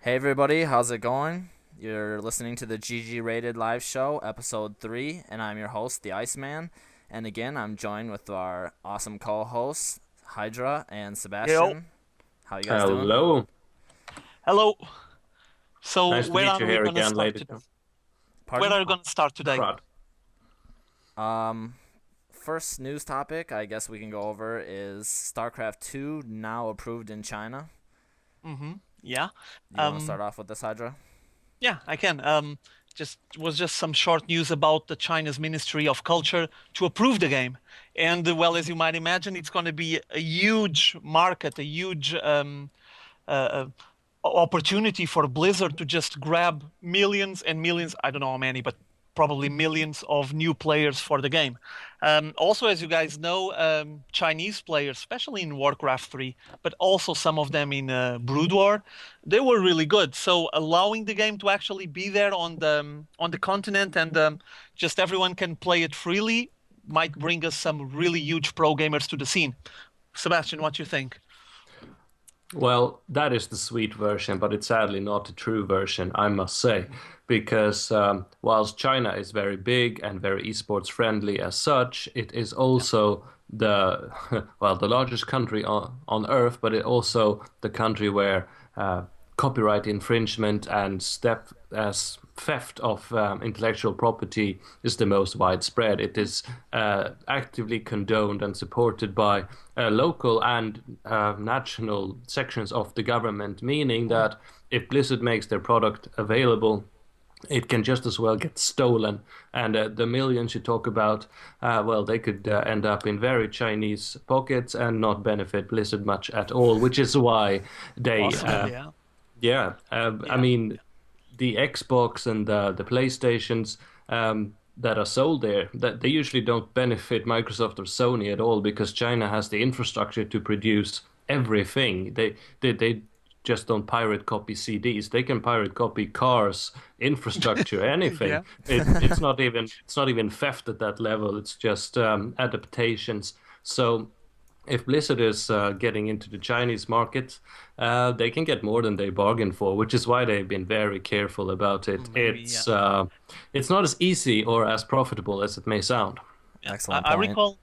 Hey everybody, how's it going? You're listening to the GGRated live show, Ep.03, and I'm your host, the Iceman. And again, I'm joined with our awesome co-hosts, EGIdrA and Yo, Sebastian. How you guys doing? Hello. hello. So Nice to where meet are you we here gonna again, start ladies. today? Where Pardon? are we gonna start today? Crud. Um, First news topic I guess we can go over is StarCraft 2 now approved in China. Yeah. Do you want to start Um, off with this, EGIdrA? yeah, I can. Just some short news about the China's Ministry of Culture to approve the game. And well, as you might imagine, it's going to be a huge market, a huge uh, opportunity for Blizzard to just grab millions and millions, I don't know how many, but probably millions of new players for the game. Also, as you guys know, Chinese players, especially in Warcraft 3, but also some of them in Brood War, they were really good. So allowing the game to actually be there on the continent and just everyone can play it freely might bring us some really huge pro gamers to the scene. Sebastian, what do you think? Well, that is the sweet version, but it's sadly not the true version, I must say, because whilst China is very big and very esports friendly as such, it is also the the largest country on Earth, but it also the country where copyright infringement and step as theft of intellectual property is the most widespread. It is actively condoned and supported by local and national sections of the government, meaning that if Blizzard makes their product available, it can just as well get stolen. And the millions you talk about, they could end up in very Chinese pockets and not benefit Blizzard much at all, which is why they Possibly, yeah. I Yeah. mean, the Xbox and the PlayStations that are sold there, that they usually don't benefit Microsoft or Sony at all because China has the infrastructure to produce everything. They just don't pirate copy CDs. They can pirate copy cars, infrastructure, anything. Yeah. It's not even theft at that level. It's just adaptations. So if Blizzard is getting into the Chinese market, they can get more than they bargained for, which is why they've been very careful about it. Maybe, yeah. It's not as easy or as profitable as it may sound. Yeah. I, Excellent I point. recall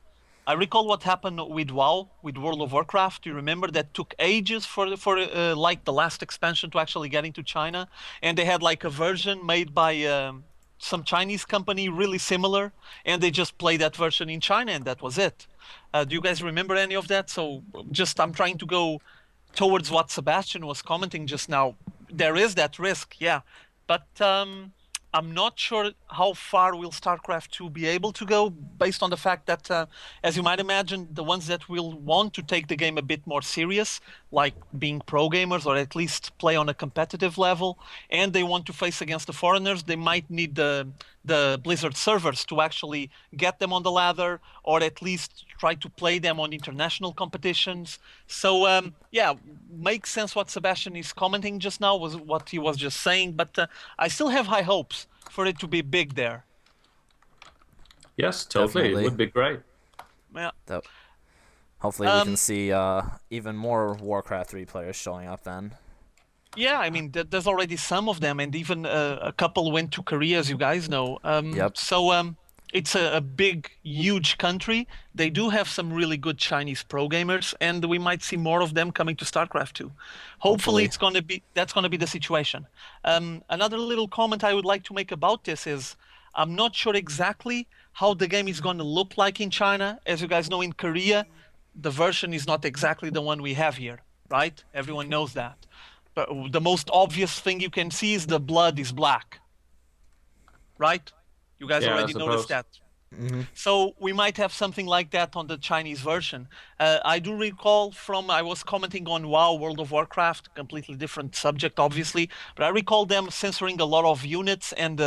I recall what happened with WoW, with World of Warcraft. Do you remember that took ages for like the last expansion to actually get into China, and they had like a version made by some Chinese company really similar, and they just played that version in China, and that was it. Do you guys remember any of that? So just I'm trying to go towards what Sebastian was commenting just now. There is that risk, yeah, but I'm not sure how far will StarCraft 2 be able to go based on the fact that, as you might imagine, the ones that will want to take the game a bit more serious, like being pro gamers or at least play on a competitive level, and they want to face against the foreigners, they might need the Blizzard servers to actually get them on the ladder or at least try to play them on international competitions. So, yeah, makes sense what Sebastian is commenting just now, was what he was just saying, but I still have high hopes for it to be big there. Yes, totally. It Definitely. would be great. Yeah. That Hopefully we can Um, see even more Warcraft 3 players showing up then. yeah, I mean, there's already some of them, and even a couple went to Korea, as you guys know. Yep. It's a big, huge country. They do have some really good Chinese pro gamers, and we might see more of them coming to StarCraft too. Hopefully, Hopefully. it's gonna be that's gonna be the situation. Another little comment I would like to make about this is I'm not sure exactly how the game is going to look like in China. As you guys know, in Korea, the version is not exactly the one we have here, right? Everyone knows that. But the most obvious thing you can see is the blood is black, right? You guys Yeah, I already noticed suppose. that. Hmm. So we might have something like that on the Chinese version. I do recall from I was commenting on WoW, World of Warcraft, completely different subject, obviously, but I recall them censoring a lot of units and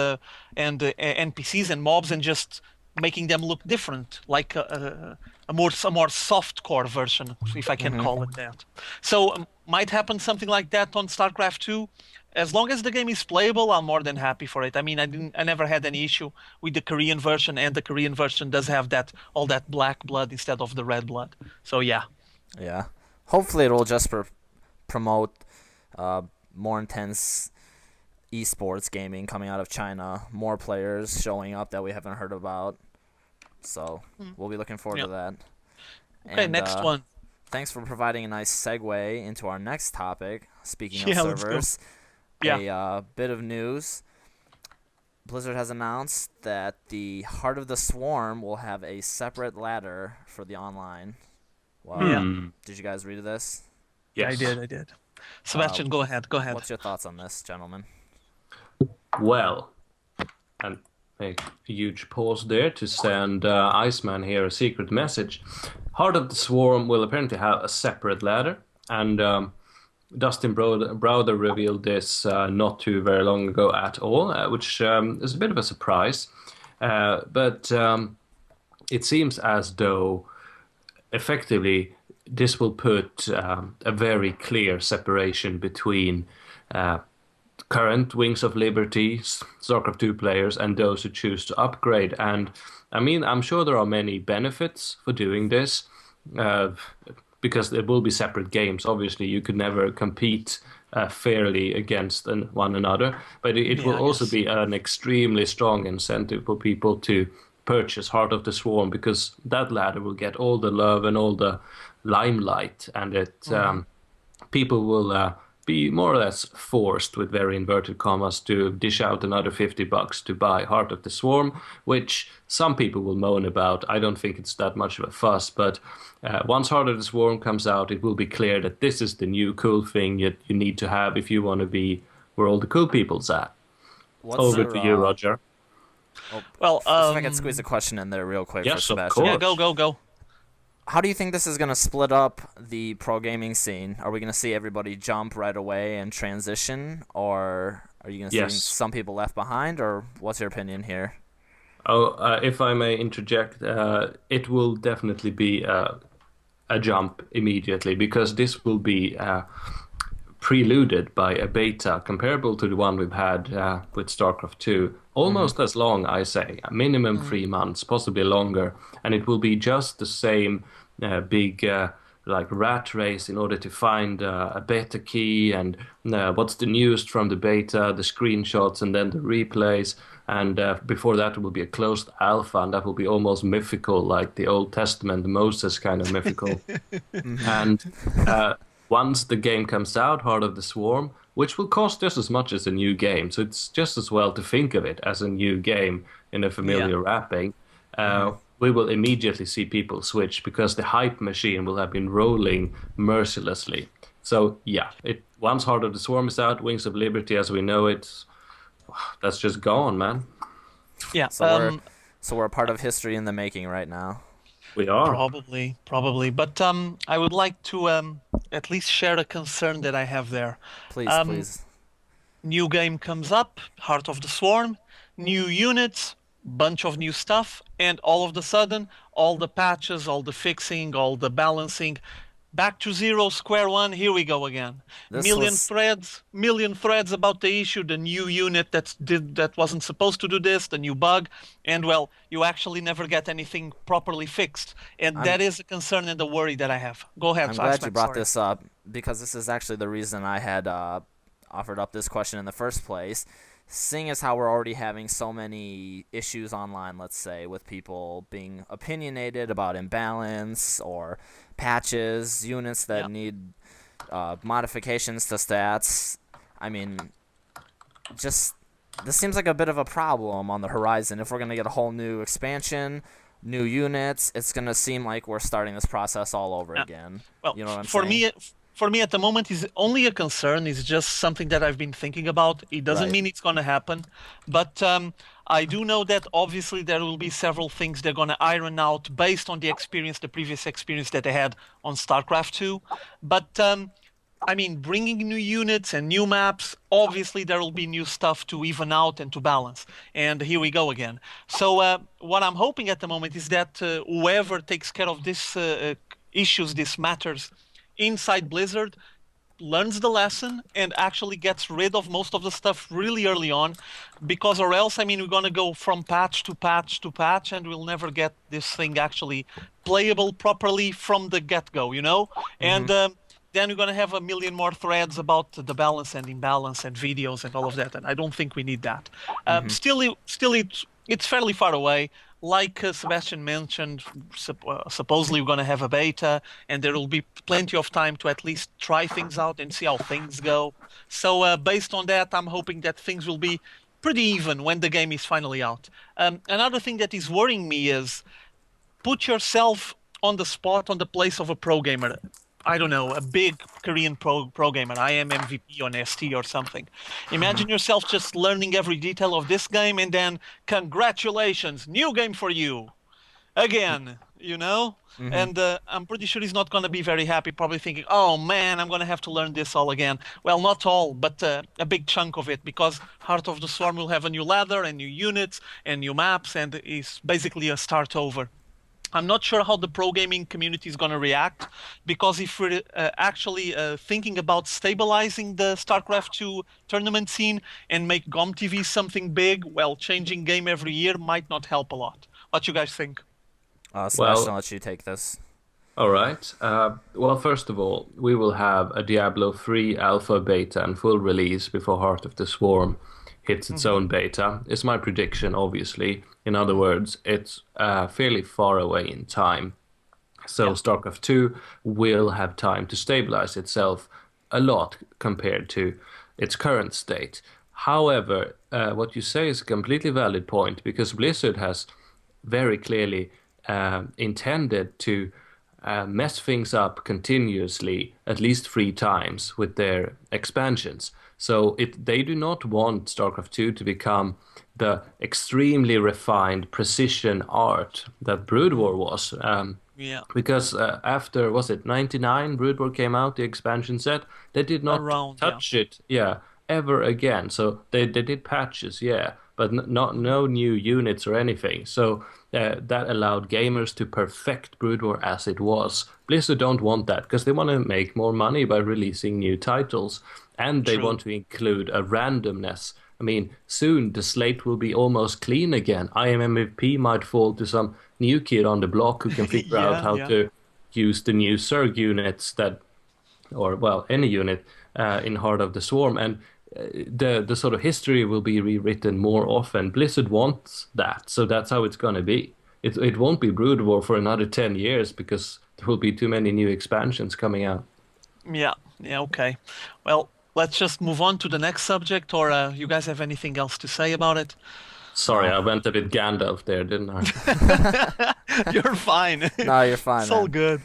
NPCs and mobs and just making them look different, like a more soft core version, if I can Hmm. call it that. So might happen something like that on StarCraft 2. As long as the game is playable, I'm more than happy for it. I mean, I never had any issue with the Korean version, and the Korean version does have that all that black blood instead of the red blood. So yeah, Yeah. Hopefully it will just promote uh, more intense esports gaming coming out of China, more players showing up that we haven't heard about. So we'll be looking forward to that. Okay, And, next one. Thanks for providing a nice segue into our next topic. Speaking of Yeah, let's go. servers, Yeah. a bit of news. Blizzard has announced that the Heart of the Swarm will have a separate ladder for the online. Wow. Yeah. Did you guys read this? Yes. I did. Sebastian, go ahead. What's your thoughts on this, gentlemen? Well, and make a huge pause there to send Iceman here a secret message. Heart of the Swarm will apparently have a separate ladder, and Dustin Browder revealed this not too very long ago at all, which is a bit of a surprise. But it seems as though effectively this will put a very clear separation between current Wings of Liberty, StarCraft 2 players, and those who choose to upgrade. And I mean, I'm sure there are many benefits for doing this, because there will be separate games. Obviously, you could never compete fairly against one another, but it will also be an extremely strong incentive for people to purchase Heart of the Swarm, because that ladder will get all the love and all the limelight, and people will be more or less forced, with very inverted commas, to dish out another $50 to buy Heart of the Swarm, which some people will moan about. I don't think it's that much of a fuss, but once Heart of the Swarm comes out, it will be clear that this is the new cool thing you need to have if you want to be where all the cool people's at. Over to you, Roger. Well, if I could squeeze a question in there real quick for Sebastian. Yeah, go. How do you think this is going to split up the pro gaming scene? Are we going to see everybody jump right away and transition, or are you going to see some people left behind, or what's your opinion here? If I may interject, it will definitely be a jump immediately, because this will be preluded by a beta comparable to the one we've had with StarCraft 2. Almost as long, I say, minimum 3 months, possibly longer, and it will be just the same big like rat race in order to find a beta key, and what's the newest from the beta, the screenshots, and then the replays. And before that, it will be a closed alpha, and that will be almost mythical, like the Old Testament, Moses kind of mythical. And once the game comes out, Heart of the Swarm, which will cost just as much as a new game, so it's just as well to think of it as a new game in a familiar wrapping, we will immediately see people switch, because the hype machine will have been rolling mercilessly. So yeah, once Heart of the Swarm is out, Wings of Liberty as we know it, that's just gone, man. Yeah. So we're a part of history in the making right now. We are. Probably. But I would like to at least share a concern that I have there. Please. New game comes up, Heart of the Swarm, new units, bunch of new stuff, and all of a sudden, all the patches, all the fixing, all the balancing, back to zero, square one, here we go again. Million threads about the issue, the new unit that wasn't supposed to do this, the new bug, and well, you actually never get anything properly fixed. And that is a concern and a worry that I have. Go ahead. I'm glad you brought this up, because this is actually the reason I had offered up this question in the first place. Seeing as how we're already having so many issues online, let's say, with people being opinionated about imbalance or patches, units that need modifications to stats. I mean, this seems like a bit of a problem on the horizon. If we're going to get a whole new expansion, new units, it's going to seem like we're starting this process all over again. Well, you know what I'm saying? For me, at the moment, is only a concern. It's just something that I've been thinking about. It doesn't mean it's going to happen. But I do know that obviously there will be several things they're going to iron out based on the previous experience that they had on StarCraft 2. But, I mean, bringing new units and new maps, obviously there will be new stuff to even out and to balance. And here we go again. So what I'm hoping at the moment is that whoever takes care of this issues, these matters, inside Blizzard, learns the lesson and actually gets rid of most of the stuff really early on, because or else, I mean, we're going to go from patch to patch to patch, and we'll never get this thing actually playable properly from the get-go, you know? And then we're going to have a million more threads about the balance and imbalance and videos and all of that, and I don't think we need that. It's fairly far away. Like Sebastian mentioned, supposedly we're going to have a beta, and there will be plenty of time to at least try things out and see how things go. So based on that, I'm hoping that things will be pretty even when the game is finally out. Another thing that is worrying me is put yourself on the spot, on the place of a pro gamer. I don't know, a big Korean pro gamer. I am MVP on ST or something. Imagine yourself just learning every detail of this game and then congratulations, new game for you. Again, you know? And I'm pretty sure he's not going to be very happy, probably thinking, oh man, I'm going to have to learn this all again. Well, not all, but a big chunk of it, because Heart of the Swarm will have a new ladder and new units and new maps, and it's basically a start over. I'm not sure how the pro gaming community is going to react, because if we're actually thinking about stabilizing the StarCraft 2 tournament scene and make GOM TV something big, well, changing game every year might not help a lot. What you guys think? Sebastian, I'll let you take this. All right. Well, first of all, we will have a Diablo 3 alpha, beta, and full release before Heart of the Swarm hits its own beta. It's my prediction, obviously. In other words, it's fairly far away in time. So StarCraft 2 will have time to stabilize itself a lot compared to its current state. However, what you say is a completely valid point, because Blizzard has very clearly intended to mess things up continuously at least 3 times with their expansions. So they do not want StarCraft 2 to become the extremely refined precision art that Brood War was. Because after, was it 99, Brood War came out, the expansion set, they did not touch it ever again. So they did patches, but no new units or anything. So that allowed gamers to perfect Brood War as it was. Blizzard don't want that, because they want to make more money by releasing new titles. And they want to include a randomness. I mean, soon the slate will be almost clean again. I am MVP might fall to some new kid on the block who can figure out how to use the new Zerg units any unit in Heart of the Swarm. And the sort of history will be rewritten more often. Blizzard wants that, so that's how it's going to be. It won't be Brood War for another 10 years, because there will be too many new expansions coming out. Yeah, okay. Well, let's just move on to the next subject, or you guys have anything else to say about it? Sorry, I went a bit Gandalf there, didn't I? You're fine. No, you're fine, It's all good.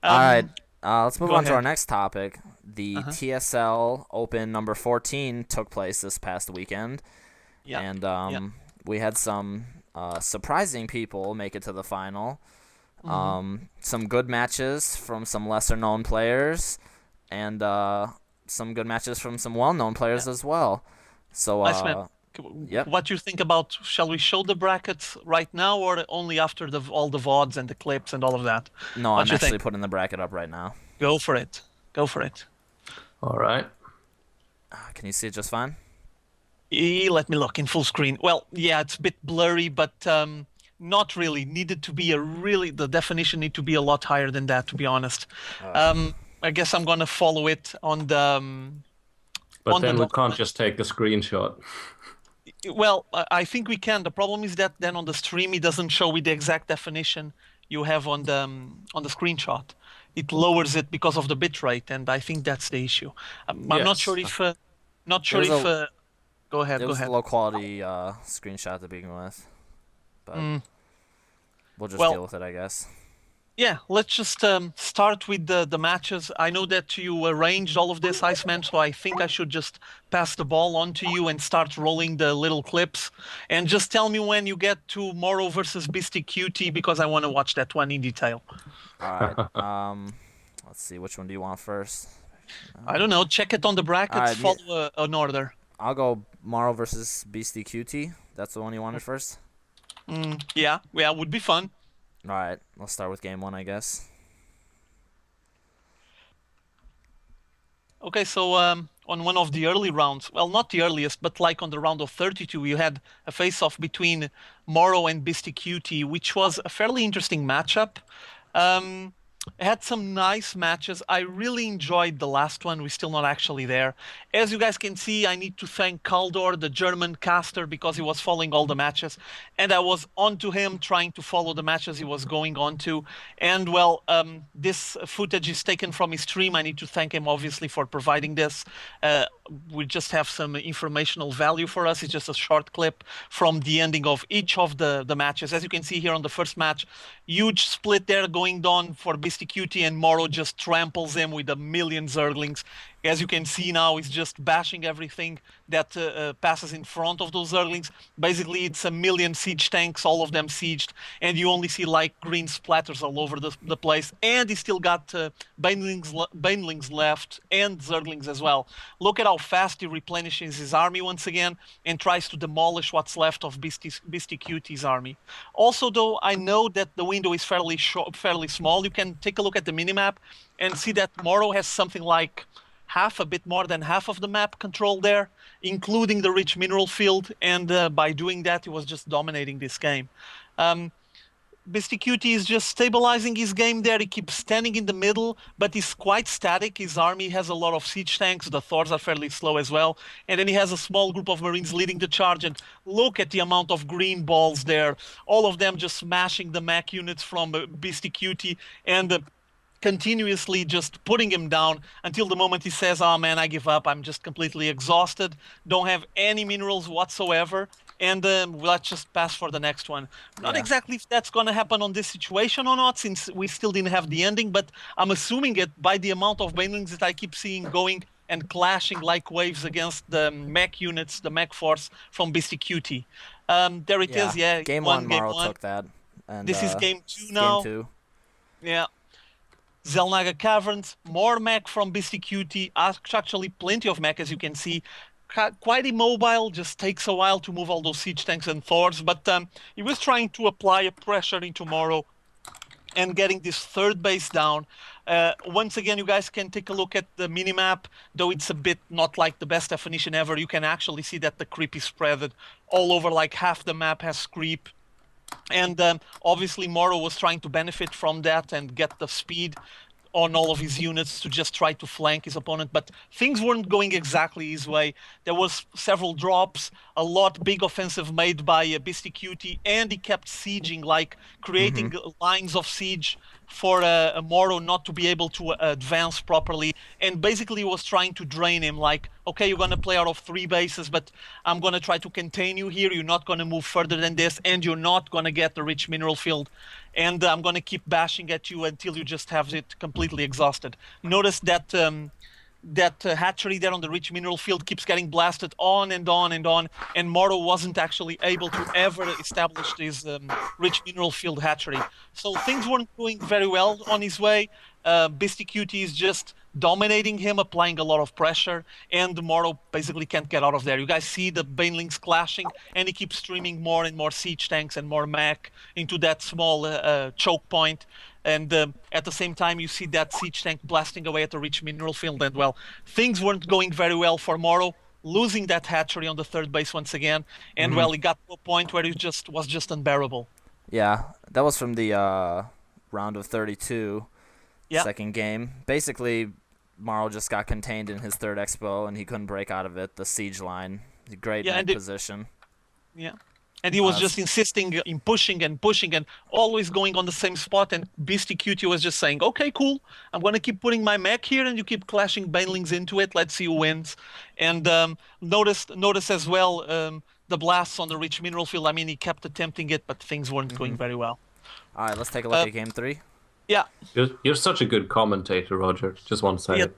All right, let's move on to ahead. our next topic. The TSL Open number 14 took place this past weekend. And we had some surprising people make it to the final. Some good matches from some lesser-known players, and some good matches from some well-known players as well. So, what you think about? Shall we show the brackets right now, or only after all the VODs and the clips and all of that? No, I'm actually putting the bracket up right now. Go for it. All right. Can you see it just fine? Let me look in full screen. Well, yeah, it's a bit blurry, but not really. Needed to be the definition need to be a lot higher than that, to be honest. I guess I'm gonna follow it on the. But then we can't just take a screenshot. Well, I think we can. The problem is that then on the stream it doesn't show with the exact definition you have on the screenshot. It lowers it because of the bitrate, and I think that's the issue. I'm not sure if. Go ahead. It was a low quality screenshot to begin with, but we'll just deal with it, I guess. Yeah, let's just start with the matches. I know that you arranged all of this, Iceman, so I think I should just pass the ball on to you and start rolling the little clips. And just tell me when you get to Morrow versus Beastie Cutie, because I want to watch that one in detail. All right. Let's see. Which one do you want first? I don't know. Check it on the brackets. Follow an order. I'll go Morrow versus Beastie Cutie. That's the one you wanted first? Yeah, would be fun. All right, let's start with game 1, I guess. Okay, so on one of the early rounds, well, not the earliest, but like on the round of 32, you had a face-off between Morrow and Beastie Cutie, which was a fairly interesting matchup. Had some nice matches. I really enjoyed the last one. We're still not actually there. As you guys can see, I need to thank Kaldor, the German caster, because he was following all the matches. And I was onto him, trying to follow the matches he was going on to. And well, this footage is taken from his stream. I need to thank him, obviously, for providing this. We just have some informational value for us. It's just a short clip from the ending of each of the matches. As you can see here on the first match, huge split there going on for Beastie Cutie, and Moro just tramples him with a million Zerglings. As you can see now, he's just bashing everything that passes in front of those Zerglings. Basically, it's a million siege tanks, all of them sieged, and you only see like green splatters all over the place. And he still got Banelings left and Zerglings as well. Look at how fast he replenishes his army once again and tries to demolish what's left of Beastie Cutie's army. Also, though, I know that the window is fairly small. You can take a look at the minimap and see that Moro has something like a bit more than half of the map controlled there, including the rich mineral field, and by doing that, he was just dominating this game. Beastie Cutie is just stabilizing his game there. He keeps standing in the middle, but he's quite static. His army has a lot of siege tanks. The Thors are fairly slow as well. And then he has a small group of Marines leading the charge. And look at the amount of green balls there. All of them just smashing the mech units from Beastie Cutie. And continuously just putting him down until the moment he says, oh man, I give up. I'm just completely exhausted. Don't have any minerals whatsoever. And let's just pass for the next one. Not exactly if that's going to happen on this situation or not, since we still didn't have the ending, but I'm assuming it by the amount of banelings that I keep seeing going and clashing like waves against the mech units, the mech force from Beastie Cutie. There it is. Yeah, Game one, Maro took that. And, this is game 2 now. Game 2. Yeah. Zelnaga Caverns, more mech from Beastie Cutie, actually plenty of mech as you can see. Quite immobile, just takes a while to move all those siege tanks and Thors, but he was trying to apply a pressure into Moro and getting this third base down. Once again, you guys can take a look at the minimap, though it's a bit not like the best definition ever. You can actually see that the creep is spread all over, like half the map has creep. And obviously Moro was trying to benefit from that and get the speed on all of his units to just try to flank his opponent, but things weren't going exactly his way. There was several drops, a lot big offensive made by Beastie Cutie, and he kept sieging, like creating lines of siege for Moro not to be able to advance properly, and basically was trying to drain him, like, okay, you're going to play out of 3 bases, but I'm going to try to contain you here, you're not going to move further than this, and you're not going to get the rich mineral field, and I'm going to keep bashing at you until you just have it completely exhausted. Notice that hatchery there on the rich mineral field keeps getting blasted on and on and on, and Moro wasn't actually able to ever establish this rich mineral field hatchery. So things weren't going very well on his way. Beastie Cutie is just dominating him, applying a lot of pressure, and Moro basically can't get out of there. You guys see the banelings clashing, and he keeps streaming more and more siege tanks and more mech into that small choke point. And at the same time, you see that siege tank blasting away at the rich mineral field. And, well, things weren't going very well for Moro, losing that hatchery on the third base once again. And, well, he got to a point where it was just unbearable. Yeah, that was from the round of 32, second game. Basically, Maro just got contained in his third expo, and he couldn't break out of it. The siege line, great position. Yeah. And he was just insisting in pushing and pushing and always going on the same spot. And Beastie Cutie was just saying, okay, cool. I'm going to keep putting my mech here and you keep clashing banelings into it. Let's see who wins. And notice as well the blasts on the rich mineral field. I mean, he kept attempting it, but things weren't going very well. All right, let's take a look at game 3. Yeah. You're such a good commentator, Roger. Just want to say it.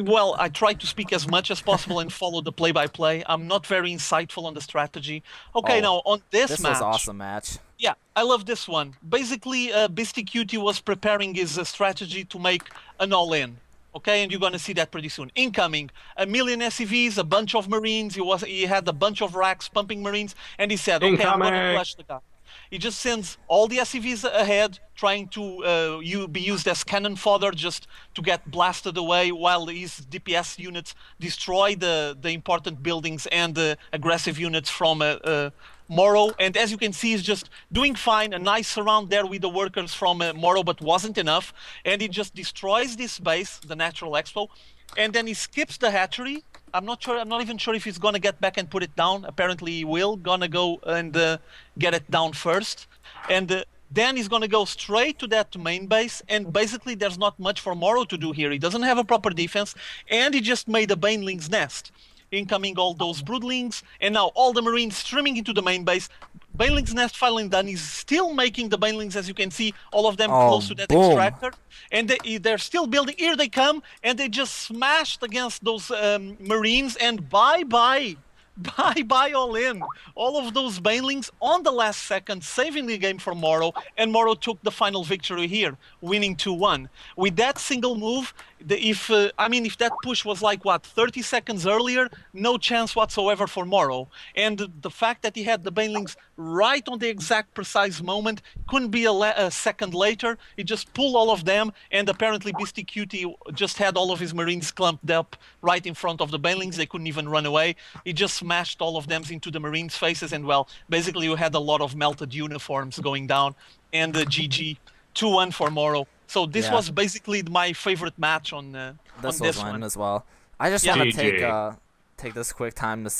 Well, I try to speak as much as possible and follow the play-by-play. I'm not very insightful on the strategy. Okay, now on this match... This was an awesome match. Yeah, I love this one. Basically, Beastie Cutie was preparing his strategy to make an all-in. Okay, and you're going to see that pretty soon. Incoming, 1 million SCVs, a bunch of Marines. He had a bunch of racks pumping Marines, and he said, okay, I'm going to flush the guy. He just sends all the SCVs ahead, trying to be used as cannon fodder just to get blasted away while his DPS units destroy the important buildings and the aggressive units from Moro, and as you can see, he's just doing fine. A nice surround there with the workers from Moro, but wasn't enough. And he just destroys this base, the natural expo, and then he skips the hatchery. I'm not even sure if he's gonna get back and put it down. Apparently he will. Gonna go and get it down first. And then he's gonna go straight to that main base, and basically there's not much for Moro to do here. He doesn't have a proper defense, and he just made a Baneling's nest. Incoming all those broodlings, and now all the marines streaming into the main base. Baneling's nest finally done. He's still making the Banelings, as you can see, all of them close to that extractor. And they're still building. Here they come, and they just smashed against those marines, and bye-bye. Bye-bye all in. All of those Banelings on the last second, saving the game for Moro, and Moro took the final victory here, winning 2-1. With that single move, if that push was like, 30 seconds earlier, no chance whatsoever for Moro. And the fact that he had the Banelings right on the exact precise moment, couldn't be a second later, he just pulled all of them, and apparently Beastie Cutie just had all of his Marines clumped up right in front of the Banelings. They couldn't even run away. He just smashed all of them into the Marines' faces, and well, basically you had a lot of melted uniforms going down, and the GG 2-1 for Moro. So this was basically my favorite match on this one as well. I just want to take this quick time to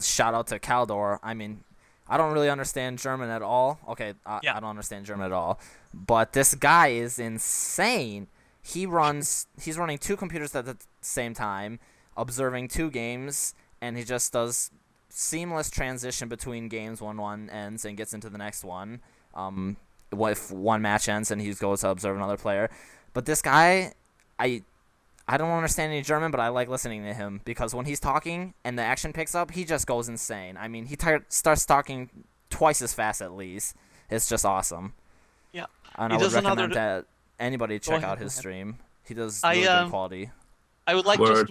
shout out to Caldor. I mean, I don't really understand German at all. Okay, I don't understand German at all. But this guy is insane. He's running 2 computers at the same time, observing 2 games, and he just does seamless transition between games when one ends and gets into the next one. If one match ends and he goes to observe another player. But this guy, I don't understand any German, but I like listening to him because when he's talking and the action picks up, he just goes insane. I mean, he starts talking twice as fast at least. It's just awesome. Yeah. And I would recommend that anybody check out his stream. He does really good quality. I would like just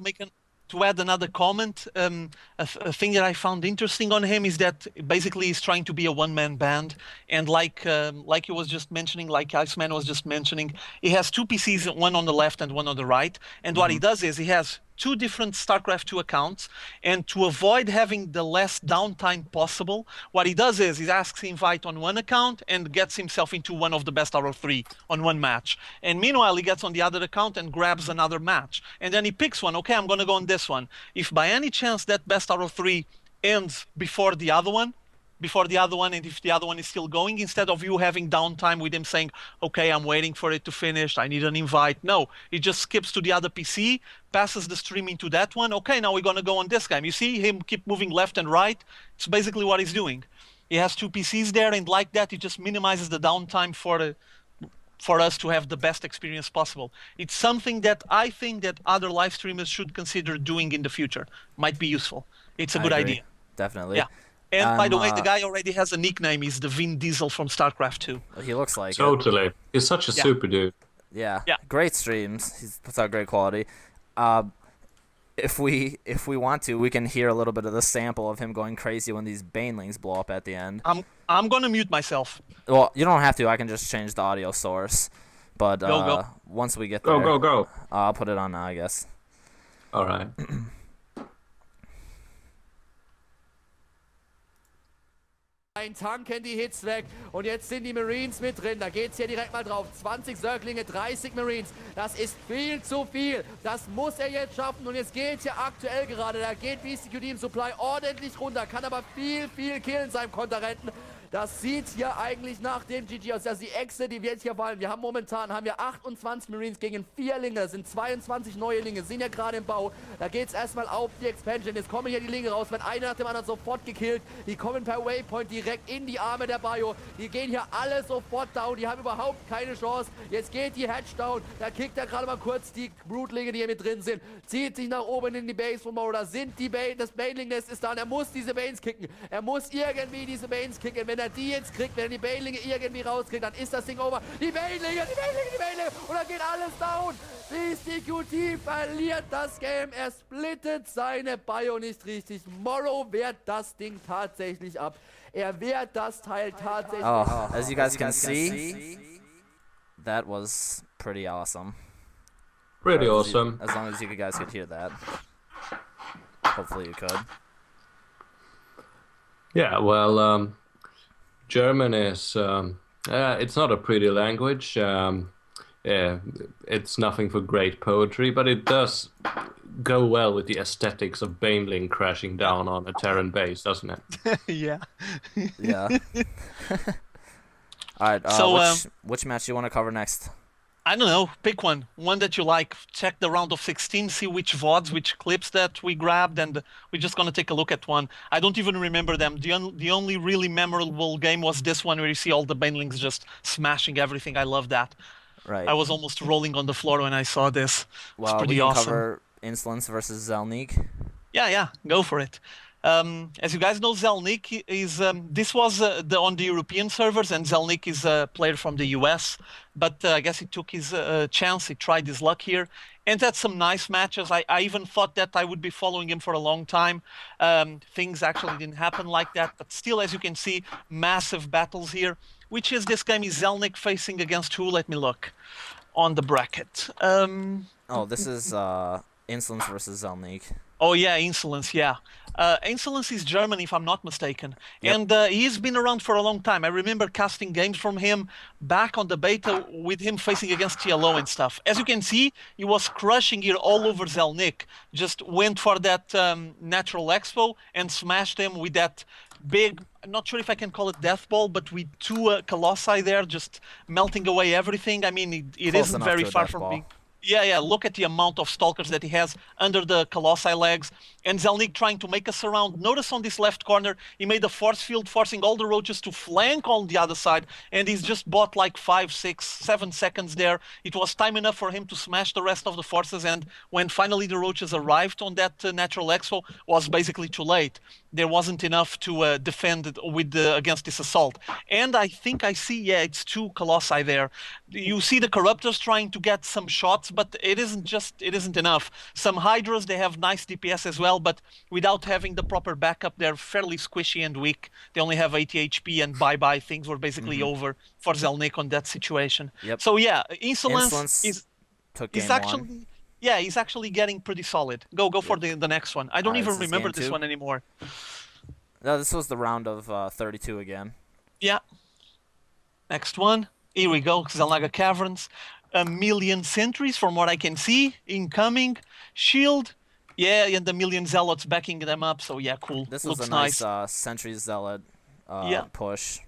to add another comment. A thing that I found interesting on him is that basically he's trying to be a one-man band, and like he was just mentioning, like Iceman was just mentioning, he has 2 PCs, one on the left and one on the right, and what he does is he has 2 different StarCraft 2 accounts, and to avoid having the less downtime possible, what he does is he asks invite on one account and gets himself into one of the best out of 3 on one match. And meanwhile, he gets on the other account and grabs another match. And then he picks one. Okay, I'm going to go on this one. If by any chance that best out of 3 ends before the other one, and if the other one is still going, instead of you having downtime with him saying, okay, I'm waiting for it to finish, I need an invite. No, he just skips to the other PC, passes the stream into that one. Okay, now we're going to go on this game. You see him keep moving left and right? It's basically what he's doing. He has 2 PCs there, and like that, he just minimizes the downtime for us to have the best experience possible. It's something that I think that other live streamers should consider doing in the future. Might be useful. It's a good idea. Definitely. Yeah. And by the way, the guy already has a nickname. He's the Vin Diesel from StarCraft 2. He looks like Totally. He's such a super dude. Yeah. Great streams. He puts out great quality. If we want to, we can hear a little bit of the sample of him going crazy when these Banelings blow up at the end. I'm gonna mute myself. Well, you don't have to. I can just change the audio source. But go. Once we get there, go. I'll put it on now, I guess. All right. Tanken die Hits weg und jetzt sind die Marines mit drin, da geht's hier direkt mal drauf, 20 Zerglinge, 30 Marines, das ist viel zu viel, das muss er jetzt schaffen und jetzt geht hier aktuell gerade, da geht BCQD im Supply ordentlich runter, kann aber viel killen in seinem Konterrenten. Das sieht hier eigentlich nach dem GG aus. Also die Echse, die wir jetzt hier fallen. Wir haben momentan 28 Marines gegen 4 Linge. Das sind 22 neue Linge. Sind ja gerade im Bau. Da geht es erstmal auf die Expansion. Jetzt kommen hier die Linge raus. Wird einer nach dem anderen sofort gekillt. Die kommen per Waypoint direkt in die Arme der Bio. Die gehen hier alle sofort down. Die haben überhaupt keine Chance. Jetzt geht die Hatch down. Da kickt er gerade mal kurz die Broodlinge, die hier mit drin sind. Zieht sich nach oben in die Base von Moro. Da sind die Bane. Das Baneling-Nest ist da. Und er muss diese Banes kicken. Er muss irgendwie diese Banes kicken. Wenn er die jetzt kriegt, wenn er die Banelinge irgendwie rauskriegt, dann ist das Ding over. Die Banelinge! Und dann geht alles down. BCQT verliert das Game. Er splittet seine Bio nicht richtig. Moro wehrt das Ding tatsächlich ab. Er wehrt das Teil tatsächlich ab. As you guys can see, that was pretty awesome. Pretty awesome. As long as you guys could hear that. Hopefully you could. Yeah, well, German is it's not a pretty language. Yeah, it's nothing for great poetry, but it does go well with the aesthetics of Baneling crashing down on a Terran base, doesn't it? Yeah. Yeah. All right. So, Which match do you want to cover next? I don't know, pick one that you like. Check the round of 16, see which VODs, which clips that we grabbed, and we're just gonna take a look at one. I don't even remember them. The only really memorable game was this one where you see all the Banelings just smashing everything. I love that. Right. I was almost rolling on the floor when I saw this. It's Well, we pretty can awesome. cover Insolence versus Zelnik. Yeah, go for it. As you guys know, Zelnik is this was on the European servers, and Zelnik is a player from the US. But I guess he took his chance. He tried his luck here, and had some nice matches. I even thought that I would be following him for a long time. Things actually didn't happen like that, but still, as you can see, massive battles here. Which is this game is Zelnik facing against who? Let me look on the bracket. Oh, this is Insolence versus Zelnik. Oh yeah, Insolence, yeah. Insolence is German, if I'm not mistaken. Yep. And he's been around for a long time. I remember casting games from him back on the beta with him facing against TLO and stuff. As you can see, he was crushing here all over Zelnik. Just went for that Natural Expo and smashed him with that big, I'm not sure if I can call it death ball, but with two Colossi there just melting away everything. I mean, it Close isn't enough very to a far death from ball. being... Yeah, look at the amount of Stalkers that he has under the Colossi legs. And Zelnik trying to make a surround. Notice on this left corner, he made a force field, forcing all the roaches to flank on the other side. And he's just bought like 5, 6, 7 seconds there. It was time enough for him to smash the rest of the forces. And when finally the roaches arrived on that Natural Expo, was basically too late. There wasn't enough to defend with against this assault. And I think I see, yeah, it's 2 Colossi there. You see the Corruptors trying to get some shots, but it isn't enough. Some Hydras, they have nice DPS as well, but without having the proper backup, they're fairly squishy and weak. They only have 80 HP, and bye-bye, things were basically over for Zelnik on that situation. Yep. So yeah, Insolence took game is actually... one. Yeah, he's actually getting pretty solid. Go for the next one. I don't Alright, even this is remember game this 2. one anymore. No, this was the round of 32 again. Yeah. Next one. Here we go. Xelnaga Caverns. 1,000,000 sentries from what I can see. Incoming. Shield. Yeah, and the 1,000,000 zealots backing them up. So yeah, cool. This Looks was a nice Sentry Zealot push.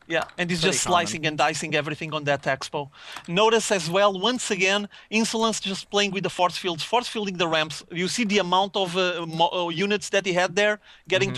Yeah, and he's Pretty just slicing and dicing everything on that expo. Notice as well, once again, Insolence just playing with the force fields, force fielding the ramps. You see the amount of units that he had there, getting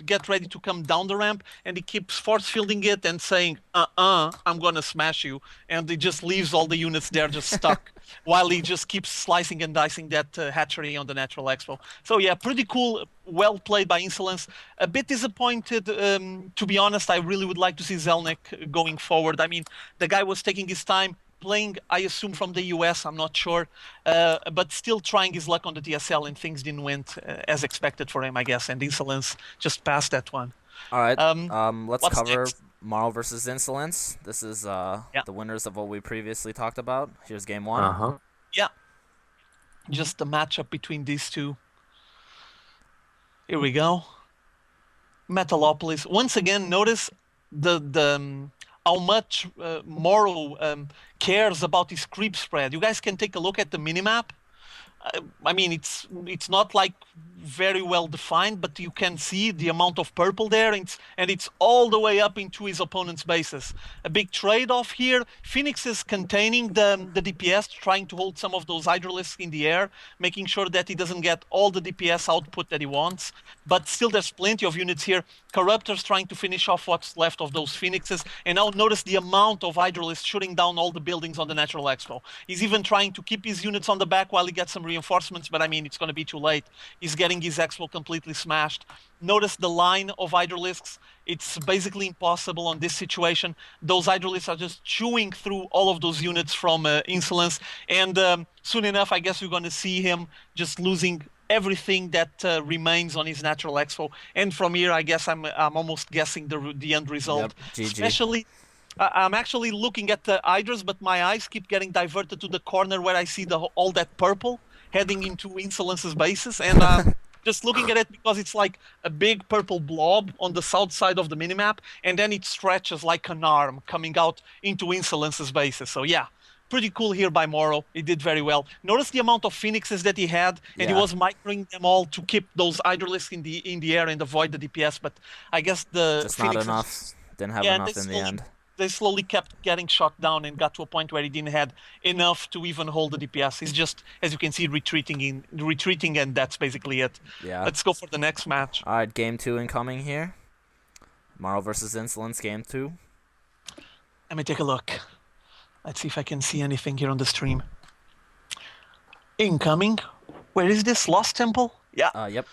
get ready to come down the ramp, and he keeps force fielding it and saying, I'm gonna smash you. And he just leaves all the units there just stuck, while he just keeps slicing and dicing that hatchery on the Natural Expo. So yeah, pretty cool. Well played by Insolence. A bit disappointed, to be honest. I really would like to see Zelnik going forward. I mean, the guy was taking his time, playing, I assume, from the US, I'm not sure, but still trying his luck on the TSL, and things didn't went as expected for him, I guess, and Insolence just passed that one. All right, let's what's cover next? Marl versus Insolence. This is the winners of what we previously talked about. Here's game 1. Yeah, just the matchup between these two. Here we go. Metalopolis. Once again, notice how much Morrow cares about his creep spread. You guys can take a look at the minimap. I mean, it's not like very well defined, but you can see the amount of purple there, and it's all the way up into his opponent's bases. A big trade-off here. Phoenix is containing the DPS, trying to hold some of those Hydralisks in the air, making sure that he doesn't get all the DPS output that he wants. But still, there's plenty of units here. Corruptors trying to finish off what's left of those Phoenixes. And now notice the amount of Hydralisks shooting down all the buildings on the Natural Expo. He's even trying to keep his units on the back while he gets some reinforcements, but I mean, it's going to be too late. He's getting his Expo completely smashed. Notice the line of Hydralisks. It's basically impossible on this situation. Those Hydralisks are just chewing through all of those units from Insolence. And soon enough, I guess we're going to see him just losing everything that remains on his Natural Expo. And from here, I guess I'm almost guessing the end result. Yep, GG. Especially, I'm actually looking at the Hydras, but my eyes keep getting diverted to the corner where I see all that purple heading into Insolence's bases. And Just looking at it because it's like a big purple blob on the south side of the minimap, and then it stretches like an arm coming out into Insolence's bases. So yeah, pretty cool here by Moro. He did very well. Notice the amount of phoenixes that he had, and he Yeah. was microing them all to keep those hydralisks in the air and avoid the DPS. But I guess the Just not phoenixes enough. Didn't have yeah, enough in the end. they slowly kept getting shot down and got to a point where he didn't have enough to even hold the DPS. He's just, as you can see, retreating, and that's basically it. Yeah. Let's go for the next match. All right, game 2 incoming here. Maro versus Insolence, game 2. Let me take a look. Let's see if I can see anything here on the stream. Incoming. Where is this? Lost Temple? Yeah. Yep.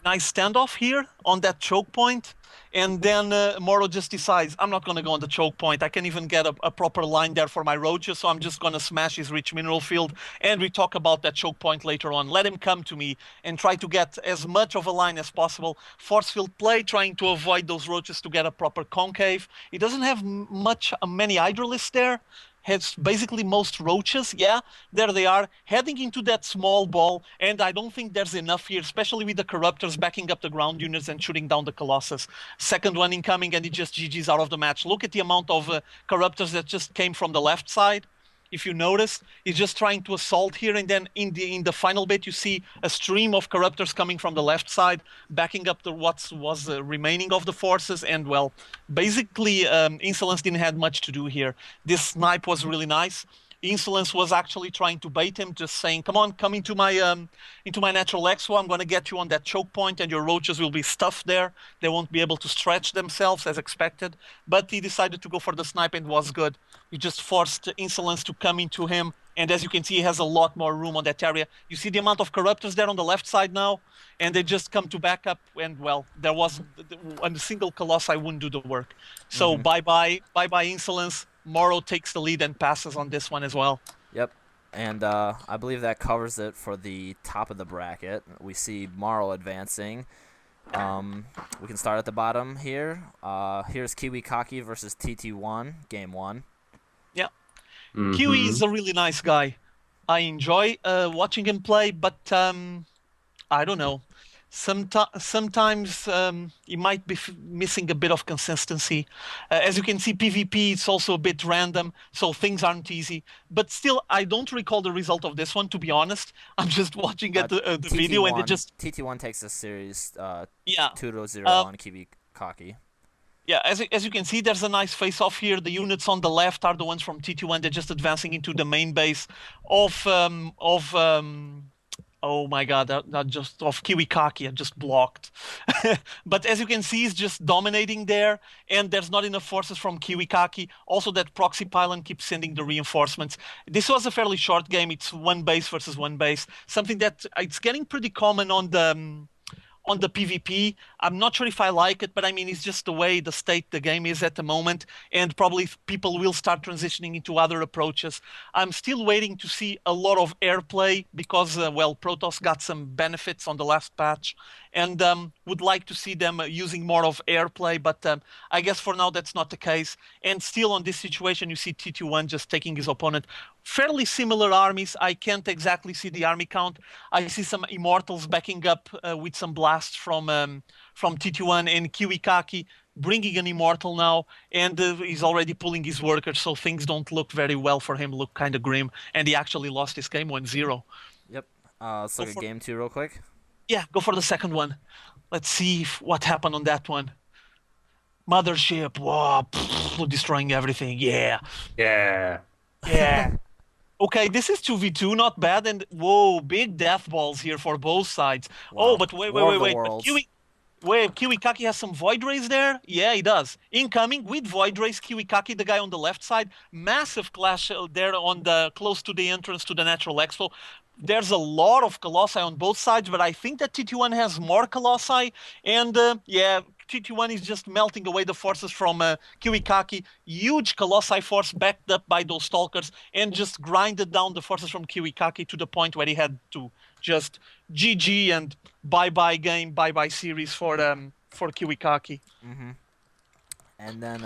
Nice standoff here on that choke point. And then Moro just decides, I'm not going to go on the choke point. I can't even get a proper line there for my roaches, so I'm just going to smash his rich mineral field. And we talk about that choke point later on. Let him come to me and try to get as much of a line as possible. Force field play, trying to avoid those roaches to get a proper concave. He doesn't have many hydralisks there. Has basically most roaches. Yeah, there they are, heading into that small ball, and I don't think there's enough here, especially with the Corruptors backing up the ground units and shooting down the Colossus. Second one incoming, and he just GG's out of the match. Look at the amount of Corruptors that just came from the left side. If you notice, he's just trying to assault here, and then in the final bit, you see a stream of Corruptors coming from the left side, backing up what was remaining of the forces, and well, basically, Insolence didn't have much to do here. This snipe was really nice. Insolence was actually trying to bait him, just saying, come on, come into my natural expo. I'm going to get you on that choke point, and your roaches will be stuffed there. They won't be able to stretch themselves as expected. But he decided to go for the snipe, and was good. He just forced Insolence to come into him. And as you can see, he has a lot more room on that area. You see the amount of Corruptors there on the left side now, and they just come to back up. And well, there was a single Colossi wouldn't do the work. So bye-bye Insolence. Moro takes the lead and passes on this one as well. Yep. And I believe that covers it for the top of the bracket. We see Maro advancing. We can start at the bottom here. Here's Kiwi Kaki versus TT1, game 1. Yeah. Kiwi is a really nice guy. I enjoy watching him play, but I don't know. Sometimes he might be missing a bit of consistency. As you can see, PvP it's also a bit random, so things aren't easy. But still, I don't recall the result of this one, to be honest. I'm just watching the video, and it just... TT1 takes this series 2-0 on Kiwi Kaki. Yeah, as you can see, there's a nice face-off here. The units on the left are the ones from TT1. They're just advancing into the main base of oh my god, that just of Kiwi Kaki, I just blocked. But as you can see, he's just dominating there, and there's not enough forces from Kiwi Kaki. Also, that proxy pylon keeps sending the reinforcements. This was a fairly short game. It's one base versus one base, something that it's getting pretty common on the PvP. I'm not sure if I like it, but I mean, it's just the way the state the game is at the moment, and probably people will start transitioning into other approaches. I'm still waiting to see a lot of airplay because, well, Protoss got some benefits on the last patch, and would like to see them using more of airplay, but I guess for now that's not the case. And still on this situation, you see TT1 just taking his opponent. Fairly similar armies. I can't exactly see the army count. I see some Immortals backing up with some blasts from TT1, and Kiwi Kaki bringing an Immortal now, and he's already pulling his workers, so things don't look very well for him, look kind of grim, and he actually lost his game 1-0. Yep. Let's look at game 2 real quick. Yeah, go for the second one. Let's see what happened on that one. Mothership, wow, destroying everything, yeah. Okay, this is 2v2, not bad, and whoa, big death balls here for both sides. Wow. Oh, but wait. But Kiwi Kaki has some Void Rays there? Yeah, he does. Incoming with Void Rays, Kiwi Kaki, the guy on the left side. Massive clash there on the close to the entrance to the Natural Expo. There's a lot of Colossi on both sides, but I think that TT1 has more Colossi, and yeah, TT1 is just melting away the forces from Kiwi Kaki. Huge Colossi force backed up by those Stalkers, and just grinded down the forces from Kiwi Kaki to the point where he had to just GG and bye-bye game, bye-bye series for Kiwi Kaki. And then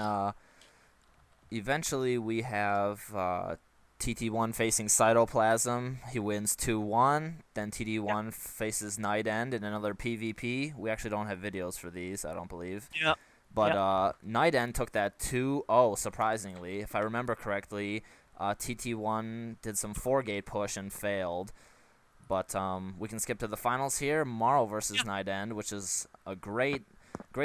eventually we have TT1 facing Cytoplasm. He wins 2-1. Then TT1 faces Night End in another PvP. We actually don't have videos for these, I don't believe. Yeah. But Night End took that 2-0, surprisingly. If I remember correctly, TT1 did some 4-gate push and failed. But we can skip to the finals here. Morrow versus Night End, which is a great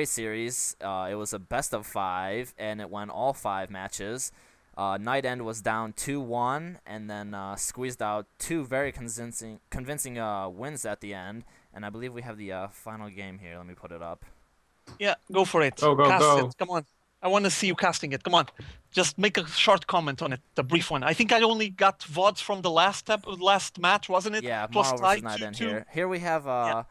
series. It was a best of 5, and it went all 5 matches. Night End was down 2-1, and then squeezed out 2 very convincing wins at the end. And I believe we have the final game here. Let me put it up. Yeah, go for it. Go, Cast go. it. Come on. I want to see you casting it. Come on. Just make a short comment on it, a brief one. I think I only got VODs from the last match, wasn't it? Yeah, It was Morrow versus Night End here. Here we have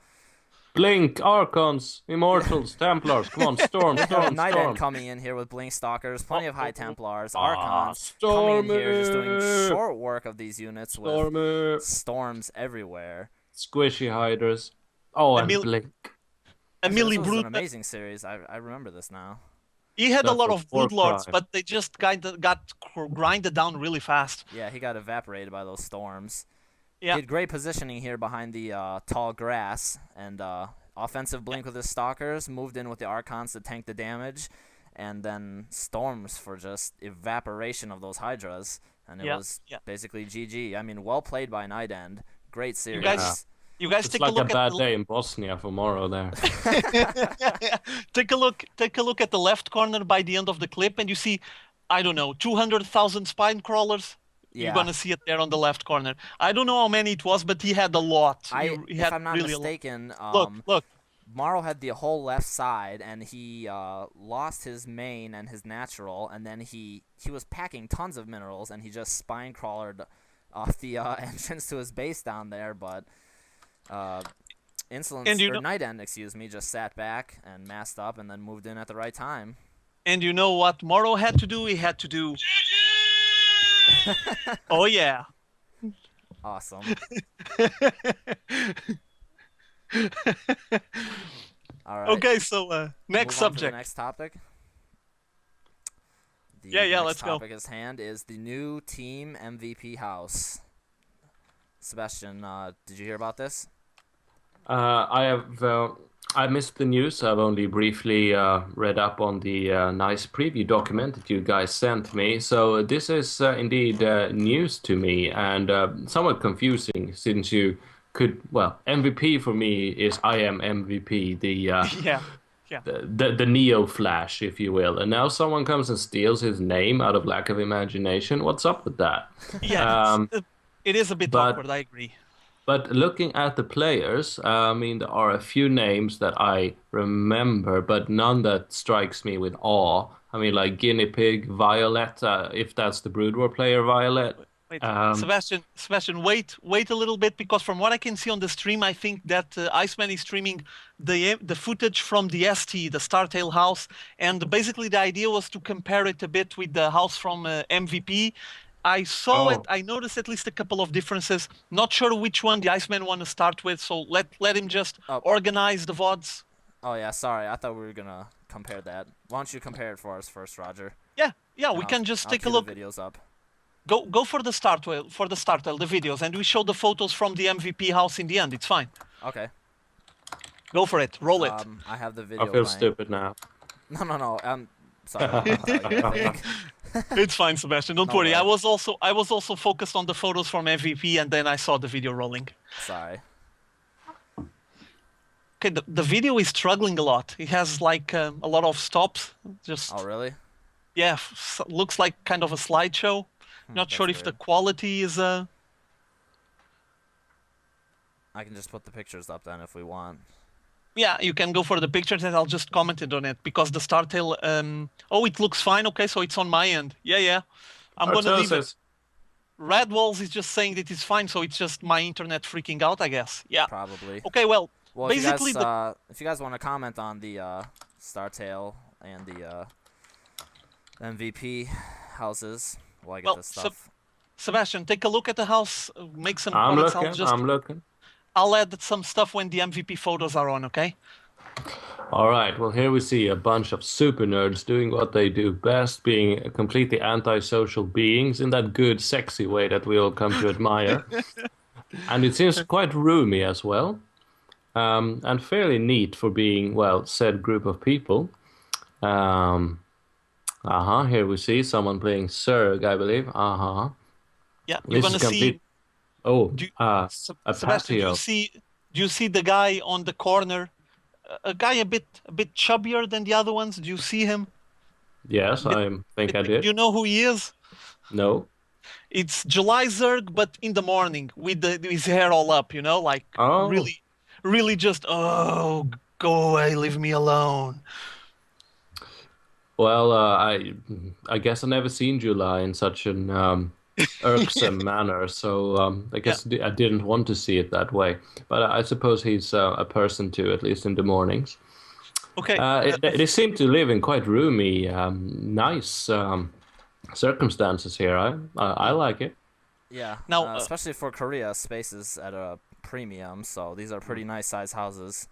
Blink, Archons, Immortals, Templars. Come on, Storm, Storm, Night End Storm. coming in here with Blink Stalkers, plenty of High Templars, Archons coming in here just doing short work of these units with storms everywhere. Squishy Hydras. Oh, and Blink. Emily This was an Brood. amazing series. I remember this now. He had a That's lot a of Brood Lords, Warcry. but they just got grinded down really fast. Yeah, he got evaporated by those storms. Yeah. He had great positioning here behind the tall grass, and offensive Blink with his Stalkers, moved in with the Archons to tank the damage, and then storms for just evaporation of those Hydras, and it was basically GG. I mean, well played by Night End. Great series. You guys It's take like a look a bad at day in Bosnia for Morrow there. take a look at the left corner by the end of the clip, and you see, I don't know, 200,000 spine crawlers. Yeah. You're gonna see it there on the left corner. I don't know how many it was, but he had a lot. He had if I'm not really mistaken, look. Morrow had the whole left side, and he lost his main and his natural, and then he was packing tons of minerals, and he just spine crawlered off the entrance to his base down there, but Night End, excuse me, just sat back and masked up and then moved in at the right time. And you know what Morrow had to do? He had to do. Oh yeah. Awesome. All right. Okay, so next Move on to subject. the next topic. The Yeah, next let's go. topic at hand is the new team MVP house. Sebastian, did you hear about this? I missed the news. I've only briefly read up on the nice preview document that you guys sent me. So this is indeed news to me, and somewhat confusing since you could. Well, MVP for me is I am MVP. The Neo Flash, if you will. And now someone comes and steals his name out of lack of imagination. What's up with that? Yeah, it is a bit awkward. I agree. But looking at the players, I mean, there are a few names that I remember, but none that strikes me with awe. I mean, like Guinea Pig, Violet, if that's the Brood War player, Violet. Wait, Sebastian, wait a little bit, because from what I can see on the stream, I think that Iceman is streaming the footage from the ST, the StarTale house, and basically the idea was to compare it a bit with the house from MVP. I saw it. I noticed at least a couple of differences. Not sure which one the Iceman want to start with, so let him just organize the VODs. Oh yeah, sorry. I thought we were gonna compare that. Why don't you compare it for us first, Roger? Yeah. We can just take a look. The videos up. Go for the StarTale, the videos, and we show the photos from the MVP house in the end. It's fine. Okay. Go for it. Roll it. I have the video. I feel stupid now. No. Sorry. It's fine, Sebastian. Don't worry. I was also focused on the photos from MVP, and then I saw the video rolling. Sorry. Okay, the video is struggling a lot. It has like a lot of stops. Oh really? Yeah, looks like kind of a slideshow. Not sure if the quality is. I can just put the pictures up then if we want. Yeah, you can go for the pictures, and I'll just comment it on it because the StarTale. Oh, it looks fine. Okay, so it's on my end. Yeah. I'm gonna leave it. Red Walls is just saying that it's fine, so it's just my internet freaking out, I guess. Yeah. Probably. Okay, well basically, if you guys want to comment on the StarTale and the MVP houses, while I get this stuff. Sebastian, take a look at the house. Make some I'm comments. looking. I'll add some stuff when the MVP photos are on, okay? All right, well, here we see a bunch of super nerds doing what they do best, being completely antisocial beings in that good, sexy way that we all come to admire. And it seems quite roomy as well, and fairly neat for being, well, said group of people. Here we see someone playing Zerg, I believe. Yeah, you're This gonna is complete. see. Oh, Do, a Sebastian, patio. do you see the guy on the corner? A guy a bit chubbier than the other ones. Do you see him? Yes, I think I Do did. you know who he is? No. It's July Zerg, but in the morning with his hair all up, like Oh. really, really just, oh, go away, leave me alone. Well, I guess I never seen July in such an irksome manner, so I guess I didn't want to see it that way. But I suppose he's a person too, at least in the mornings. Okay. They seem to live in quite roomy, nice circumstances here. I like it. Yeah. Now, especially for Korea, space is at a premium, so these are pretty nice size houses.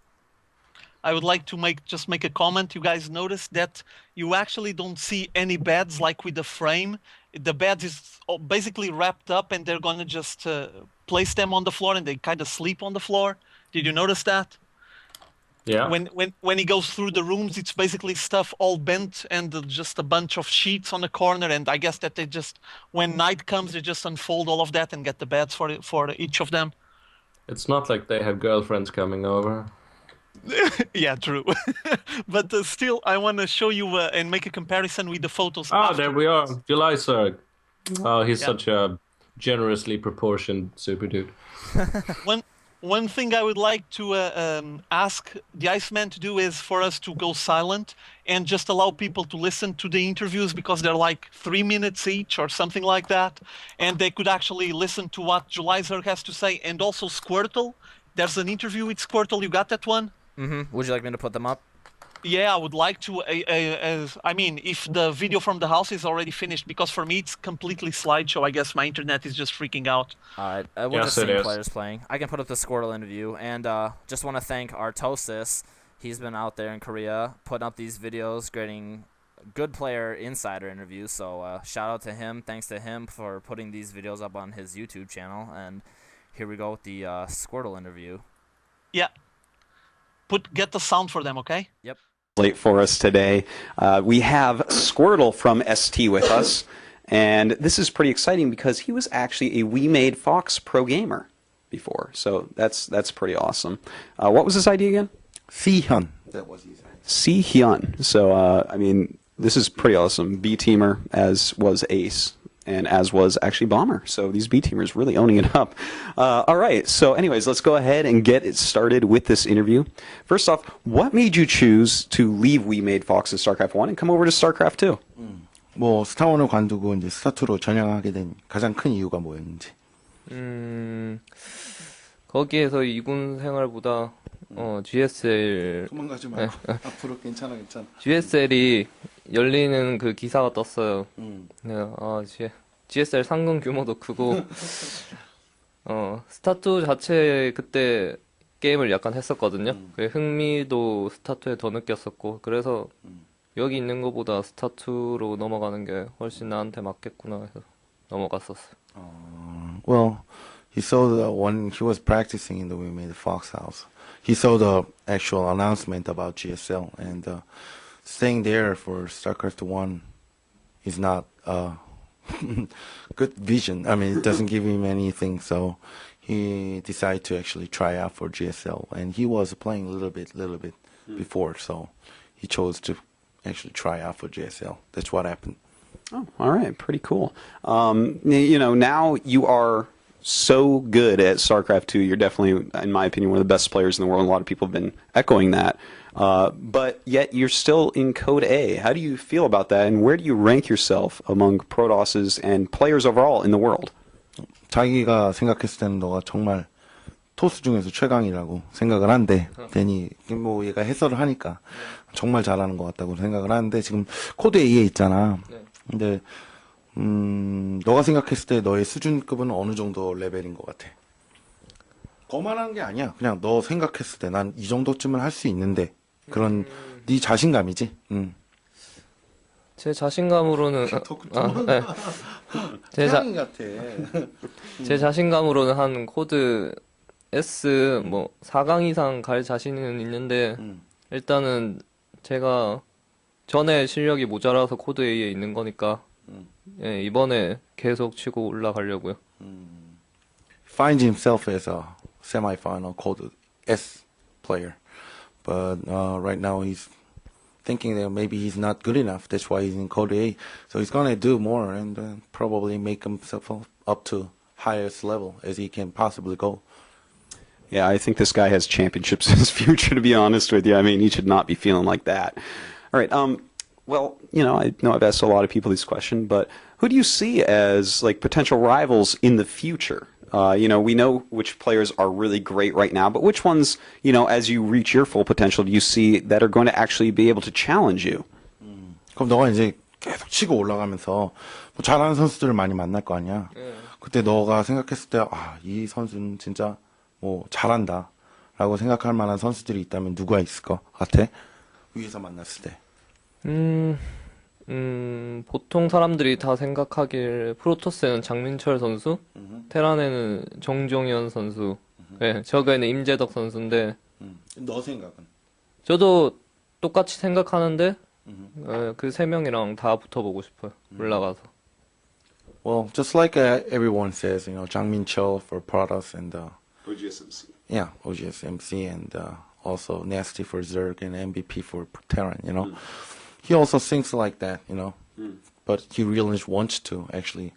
I would like to make a comment. You guys notice that you actually don't see any beds like with the frame. The bed is basically wrapped up, and they're gonna just place them on the floor, and they kind of sleep on the floor. Did you notice that? Yeah. When he goes through the rooms, it's basically stuff all bent and just a bunch of sheets on the corner. And I guess that they just, when night comes, they just unfold all of that and get the beds for each of them. It's not like they have girlfriends coming over. Yeah, true. But still, I want to show you and make a comparison with the photos. There we are. July Zerg. Oh, he's such a generously proportioned super dude. One thing I would like to ask the Iceman to do is for us to go silent and just allow people to listen to the interviews, because they're like 3 minutes each or something like that. And they could actually listen to what July Zerg has to say. And also Squirtle. There's an interview with Squirtle. You got that one? Mm-hmm. Would you like me to put them up? Yeah, I would like to. I mean, if the video from the house is already finished, because for me it's completely slideshow. I guess my internet is just freaking out. Alright, we're just seeing players playing. I can put up the Squirtle interview, and just want to thank Artosis. He's been out there in Korea putting up these videos, grading good player insider interviews. So shout out to him. Thanks to him for putting these videos up on his YouTube channel. And here we go with the Squirtle interview. Yeah. Get the sound for them, okay? Yep. Late for us today. We have Squirtle from ST with us, and this is pretty exciting because he was actually a We Made Fox pro gamer before, so that's pretty awesome. What was his ID again? Hyun. That was his ID. Hyun. So I mean, this is pretty awesome. B teamer, as was Ace, and as was actually Bomber. So these B-teamers really owning it up. All right, so anyways, let's go ahead and get it started with this interview. First off, what made you choose to leave We Made Fox in StarCraft 1 and come over to StarCraft 2? 뭐 스타1을 관두고 이제 스타2로 전향하게 된 가장 큰 이유가 뭐였는지. 거기에서 이군 생활보다 GSL 도망가지 말고 앞으로 괜찮아. GSL이 열리는 그 기사가 떴어요. GSL 상금 규모도 크고 스타2 자체 그때 게임을 약간 했었거든요. 그 흥미도 스타2에 더 느꼈었고, 그래서 여기 있는 것보다 스타2로 넘어가는 게 훨씬 나한테 맞겠구나 해서 넘어갔었어요. Well, he saw when he was practicing in the We Made the Fox house, he saw the actual announcement about GSL, and staying there for StarCraft 1 is not a good vision. I mean, it doesn't give him anything, so he decided to actually try out for GSL, and he was playing a little bit before, so he chose to actually try out for GSL. That's what happened. Oh, all right, pretty cool. You know, now you are so good at StarCraft 2. You're definitely, in my opinion, one of the best players in the world. A lot of people have been echoing that. But yet you're still in Code A. How do you feel about that, and where do you rank yourself among Protosses and players overall in the world? 자기가 생각했을 때는 너가 정말 토스 중에서 최강이라고 생각을 한데, 괜히 뭐 얘가 해설을 하니까 정말 잘하는 것 같다고 생각을 하는데, 지금 코드 A에 있잖아. 근데 너가 생각했을 때 너의 수준급은 어느 정도 레벨인 것 같아? 거만한 게 아니야. 그냥 너 생각했을 때 난 이 정도쯤은 할 수 있는데 그런 네 자신감이지. 제 자신감으로는 네. 태양이 같아. 제 자신감으로는 한 코드 S 뭐 4강 이상 갈 자신은 있는데 일단은 제가 전에 실력이 모자라서 코드 A에 있는 거니까 예, 이번에 계속 치고 올라가려고요. Finds himself as a semi-final code S player, but right now he's thinking that maybe he's not good enough. That's why he's in code A. So he's gonna do more and probably make himself up to highest level as he can possibly go. Yeah, I think this guy has championships in his future, to be honest with you. I mean, he should not be feeling like that. All right. Well, I know I've asked a lot of people this question, but who do you see as like potential rivals in the future? We know which players are really great right now, but which ones, as you reach your full potential, do you see that are going to actually be able to challenge you? 그럼 너가 이제 계속 치고 올라가면서 뭐 잘하는 선수들을 많이 만날 거 아니야. 그때 너가 생각했을 때, 이 선수는 진짜 뭐 잘한다라고 생각할 만한 선수들이 있다면 누가 있을 것 같아? 위에서 만났을 때. 보통 사람들이 다 생각하길 프로토스에는 장민철 선수, 테란에는 정종현 선수, 네, 저그에는 임재덕 선수인데 너 생각은? 저도 똑같이 생각하는데 그 세 명이랑 다 붙어보고 싶어요. 올라가서. Well, just like everyone says, Jang Min-chul for Protoss and OGSMC. Yeah, OGSMC and also Nasty for Zerg and MVP for Terran, He also thinks like that, but he really wants to actually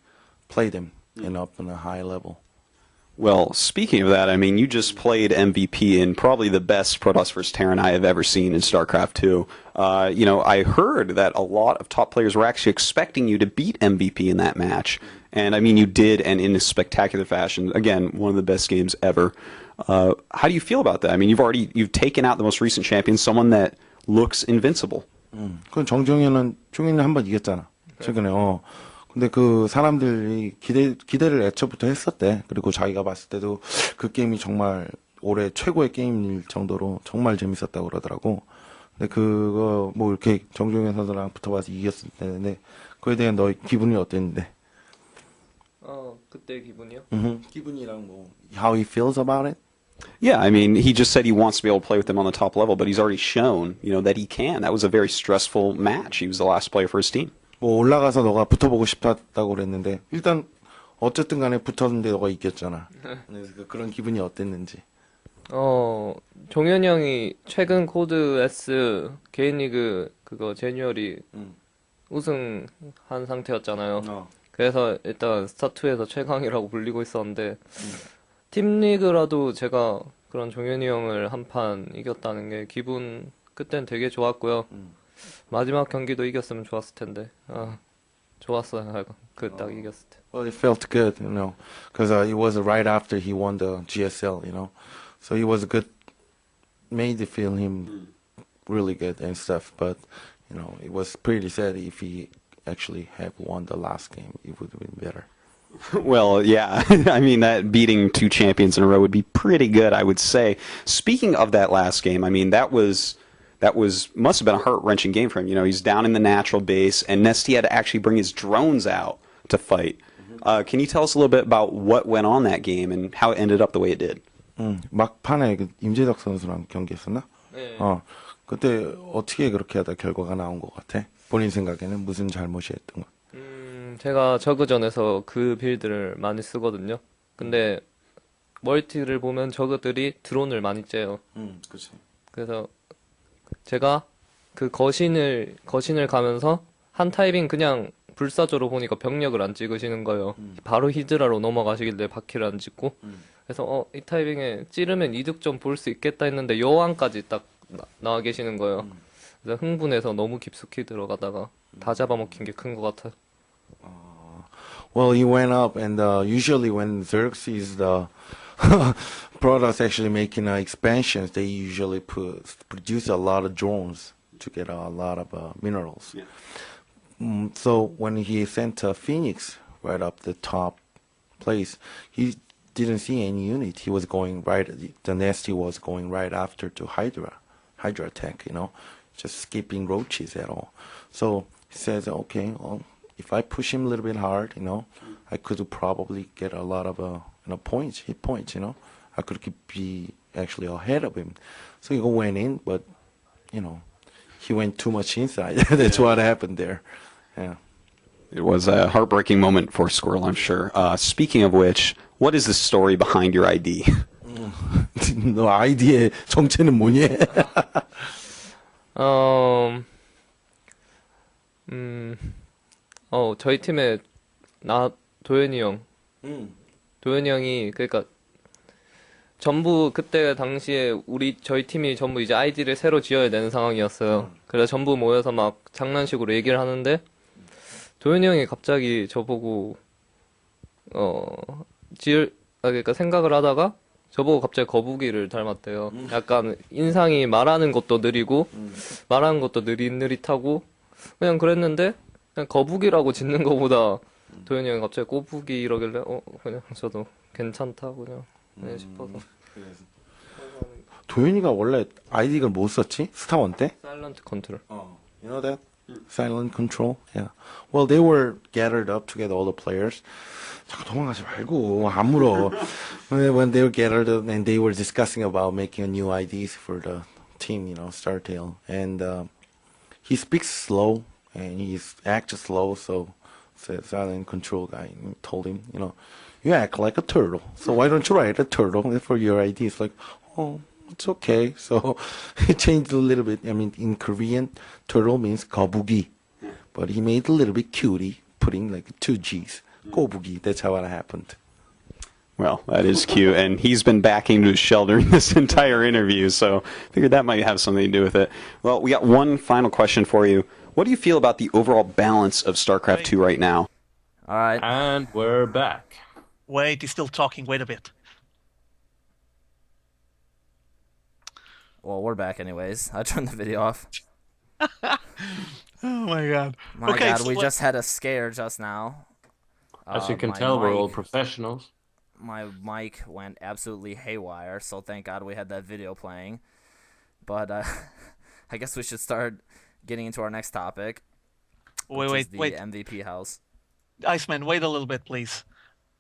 play them up on a high level. Well, speaking of that, I mean, you just played MVP in probably the best Protoss vs. Terran I have ever seen in StarCraft 2. I heard that a lot of top players were actually expecting you to beat MVP in that match. And, I mean, you did, and in a spectacular fashion. Again, one of the best games ever. How do you feel about that? I mean, you've taken out the most recent champion, someone that looks invincible. 그건 종현이는 한번 이겼잖아. 최근에, 근데 그 사람들이 기대를 애초부터 했었대. 그리고 자기가 봤을 때도 그 게임이 정말 올해 최고의 게임일 정도로 정말 재밌었다고 그러더라고. 근데 그거 뭐 이렇게 정종현 선수랑 붙어봐서 이겼을 때인데 그에 대한 너의 기분이 어땠는데? 그때 기분이요? 기분이랑 뭐 how he feels about it? Yeah, I mean, he just said he wants to be able to play with them on the top level, but he's already shown, that he can. That was a very stressful match. He was the last player for his team. 뭐 올라가서 너가 붙어보고 싶다고 그랬는데 일단 어쨌든 간에 붙었는데 너가 이겼잖아. 그래서 그런 기분이 어땠는지. 종현이 형이 최근 코드 S 개인 리그 그거 제뉴얼이 우승한 상태였잖아요. 그래서 일단 스타2에서 최강이라고 불리고 있었는데 팀 리그라도 제가 그런 종현이 형을 한 판 이겼다는 게 기분 그땐 되게 좋았고요. 마지막 경기도 이겼으면 좋았을 텐데 좋았어요. 그 딱 이겼을 때. Well, it felt good, because it was right after he won the GSL, so it was good, made it feel him really good and stuff. But it was pretty sad if he actually had won the last game. It would have been better. Well, yeah. I mean, that beating two champions in a row would be pretty good, I would say. Speaking of that last game, I mean, that must have been a heart-wrenching game for him. He's down in the natural base, and Nesty had to actually bring his drones out to fight. Can you tell us a little bit about what went on that game and how it ended up the way it did? 막판에 임재덕 선수랑 경기했었나? 네. 그때 어떻게 그렇게 하다 결과가 나온 것 같아? 본인 생각에는 무슨 잘못이 했던 거? 제가 저그전에서 그 빌드를 많이 쓰거든요. 근데 멀티를 보면 저그들이 드론을 많이 째요. 그렇지. 그래서 제가 그 거신을 가면서 한 타이밍 그냥 불사조로 보니까 병력을 안 찍으시는 거예요. 바로 히드라로 넘어가시길래 바퀴를 안 찍고. 그래서 이 타이밍에 찌르면 이득 좀 볼 수 있겠다 했는데 여왕까지 딱 나와 계시는 거예요. 그래서 흥분해서 너무 깊숙이 들어가다가 다 잡아먹힌 게 큰 것 같아요. Well, he went up, and usually when Zerg sees the products actually making expansions, they usually produce a lot of drones to get a lot of minerals. Yeah. So when he sent Phoenix right up the top place, he didn't see any unit. He was going right. The Nasty was going right after to Hydra. Hydra attack, just skipping roaches at all. So he says, okay, well, if I push him a little bit hard, I could probably get a lot of points, hit points, I could be actually ahead of him. So he went in, but he went too much inside. That's what happened there. Yeah. It was a heartbreaking moment for Squirrel, I'm sure. Speaking of which, what is the story behind your ID? 너 아이디의 정체는 뭐니? 저희 팀에 도현이 형. 도현이 형이, 그러니까, 전부 그때 당시에 저희 팀이 전부 이제 아이디를 새로 지어야 되는 상황이었어요. 그래서 전부 모여서 막 장난식으로 얘기를 하는데, 도현이 형이 갑자기 저보고, 그러니까 생각을 하다가, 저보고 갑자기 거북이를 닮았대요. 약간 인상이 말하는 것도 느리고, 말하는 것도 느릿느릿하고, 그냥 그랬는데, 그냥 거북이라고 짓는 거보다, 도현이 형이 갑자기 꼬북이 이러길래, 그냥 저도 괜찮다, 그냥, 싶어서. 도현이가 원래 아이디를 뭐 썼지? 스타원 때? 사일런트 컨트롤. You know that? Silent control? Yeah. Well, they were gathered up together, all the players. 자꾸 도망가지 말고, 안 물어. When they were gathered up and they were discussing about making a new IDs for the team, StarTale. And he speaks slow and he acts slow, so the silent control guy told him, you act like a turtle, so why don't you write a turtle for your ID? It's like, oh, it's okay. So he changed a little bit. I mean, in Korean, turtle means 거북이, but he made a little bit cutie, putting like 2 G's. 거북이. That's how it happened. Well, that is cute, and he's been backing to his shell during this entire interview, so I figured that might have something to do with it. Well, we got one final question for you. What do you feel about the overall balance of StarCraft 2 right now? All right. And we're back. Wait, he's still talking. Wait a bit. Well, we're back anyways. I turned the video off. Oh my god. My Okay, god, so we just had a scare just now. As you can my tell, we're all mic- professionals. My mic went absolutely haywire, so thank God we had that video playing. But I guess we should start getting into our next topic. which is the Wait. MVP house. Iceman, wait a little bit, please.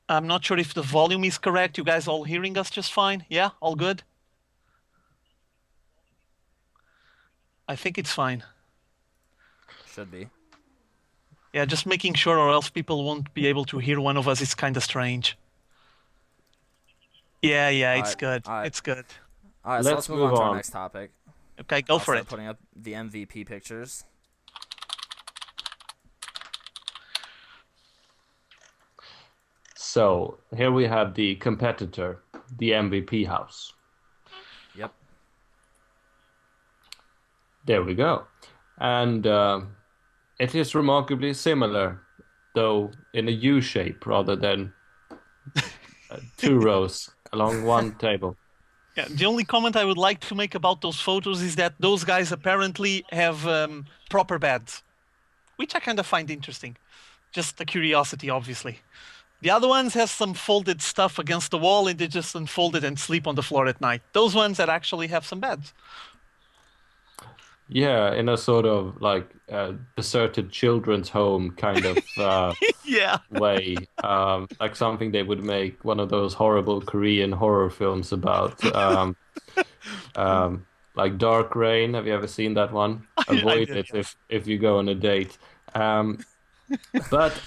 I'm not sure if the volume is correct. You guys all hearing us just fine? Yeah? All good? I think it's fine. Should be. Yeah, just making sure, or else people won't be able to hear one of us. It's kind of strange. Yeah, it's Alright, good. alright. It's good. All right, so let's Let's move on move to our on. next topic. Okay, go I'll for start it. putting up the MVP pictures. So here we have the competitor, the MVP house. Yep. There we go. And it is remarkably similar, though in a U shape rather than 2 rows along one table. Yeah, the only comment I would like to make about those photos is that those guys apparently have proper beds, which I kind of find interesting. Just a curiosity, obviously. The other ones have some folded stuff against the wall and they just unfold it and sleep on the floor at night. Those ones that actually have some beds. Yeah, in a sort of like deserted children's home kind of Yeah. way, like something they would make one of those horrible Korean horror films about, like Dark Rain. Have you ever seen that one? Avoid did, it if you go on a date. But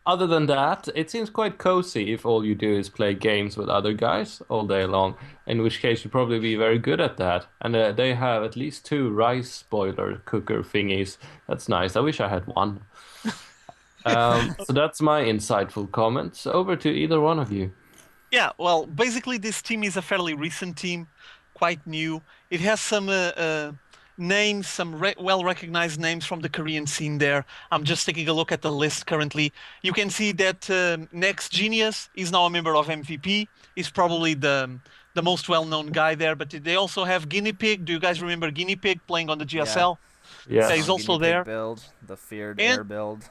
other than that, it seems quite cozy if all you do is play games with other guys all day long, in which case you'd probably be very good at that. And they have at least 2 rice boiler cooker thingies. That's nice. I wish I had one. So that's my insightful comments. Over to either one of you. Yeah, well, basically this team is a fairly recent team, quite new. It has some names, some well-recognized names from the Korean scene there. I'm just taking a look at the list currently. You can see that Next Genius is now a member of MVP. He's probably the most well-known guy there, but they also have Guinea Pig. Do you guys remember Guinea Pig playing on the GSL? Yes. Yeah, he's also Guinea pig there. Build, the feared And- air build.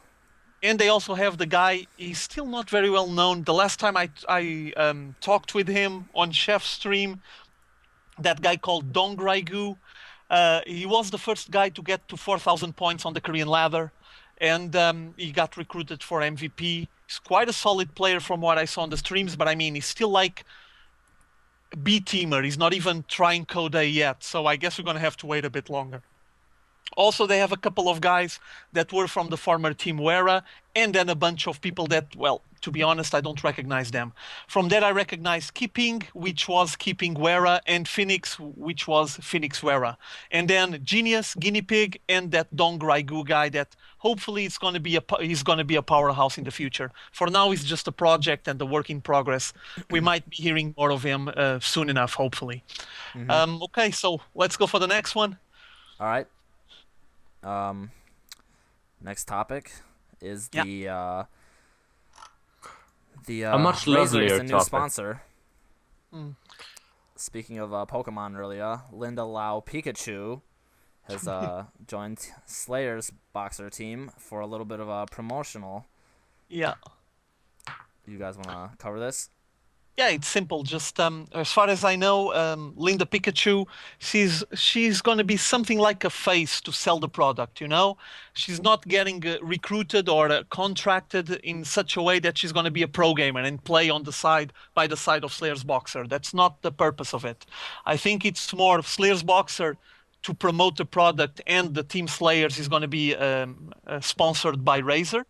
And they also have the guy, he's still not very well known. The last time I talked with him on Chef's stream, that guy called Dong Raigu. He was the first guy to get to 4,000 points on the Korean ladder, and he got recruited for MVP. He's quite a solid player from what I saw on the streams, but I mean, he's still like B-teamer. He's not even trying Code A yet, so I guess we're going to have to wait a bit longer. Also, they have a couple of guys that were from the former Team Wera, and then a bunch of people that, well, to be honest, I don't recognize them. From that, I recognize Keeping, which was Keeping Wera, and Phoenix, which was Phoenix Wera. And then Genius, Guinea Pig, and that Dong Raigu guy that hopefully he's going to be a powerhouse in the future. For now, it's just a project and a work in progress. We might be hearing more of him soon enough, hopefully. Okay, so let's go for the next one. All right. Next topic is the a much Razer is lovelier the new topic. sponsor. Speaking of Pokemon earlier, Linda Lau Pikachu has joined Slayer's boxer team for a little bit of a promotional. Yeah. You guys want to cover this? Yeah, it's simple. Just as far as I know, Linda Pikachu, she's going to be something like a face to sell the product. You know, she's not getting recruited or contracted in such a way that she's going to be a pro gamer and play on the side by the side of Slayer's Boxer. That's not the purpose of it. I think it's more of Slayer's Boxer to promote the product, and the Team Slayers is going to be sponsored by Razer.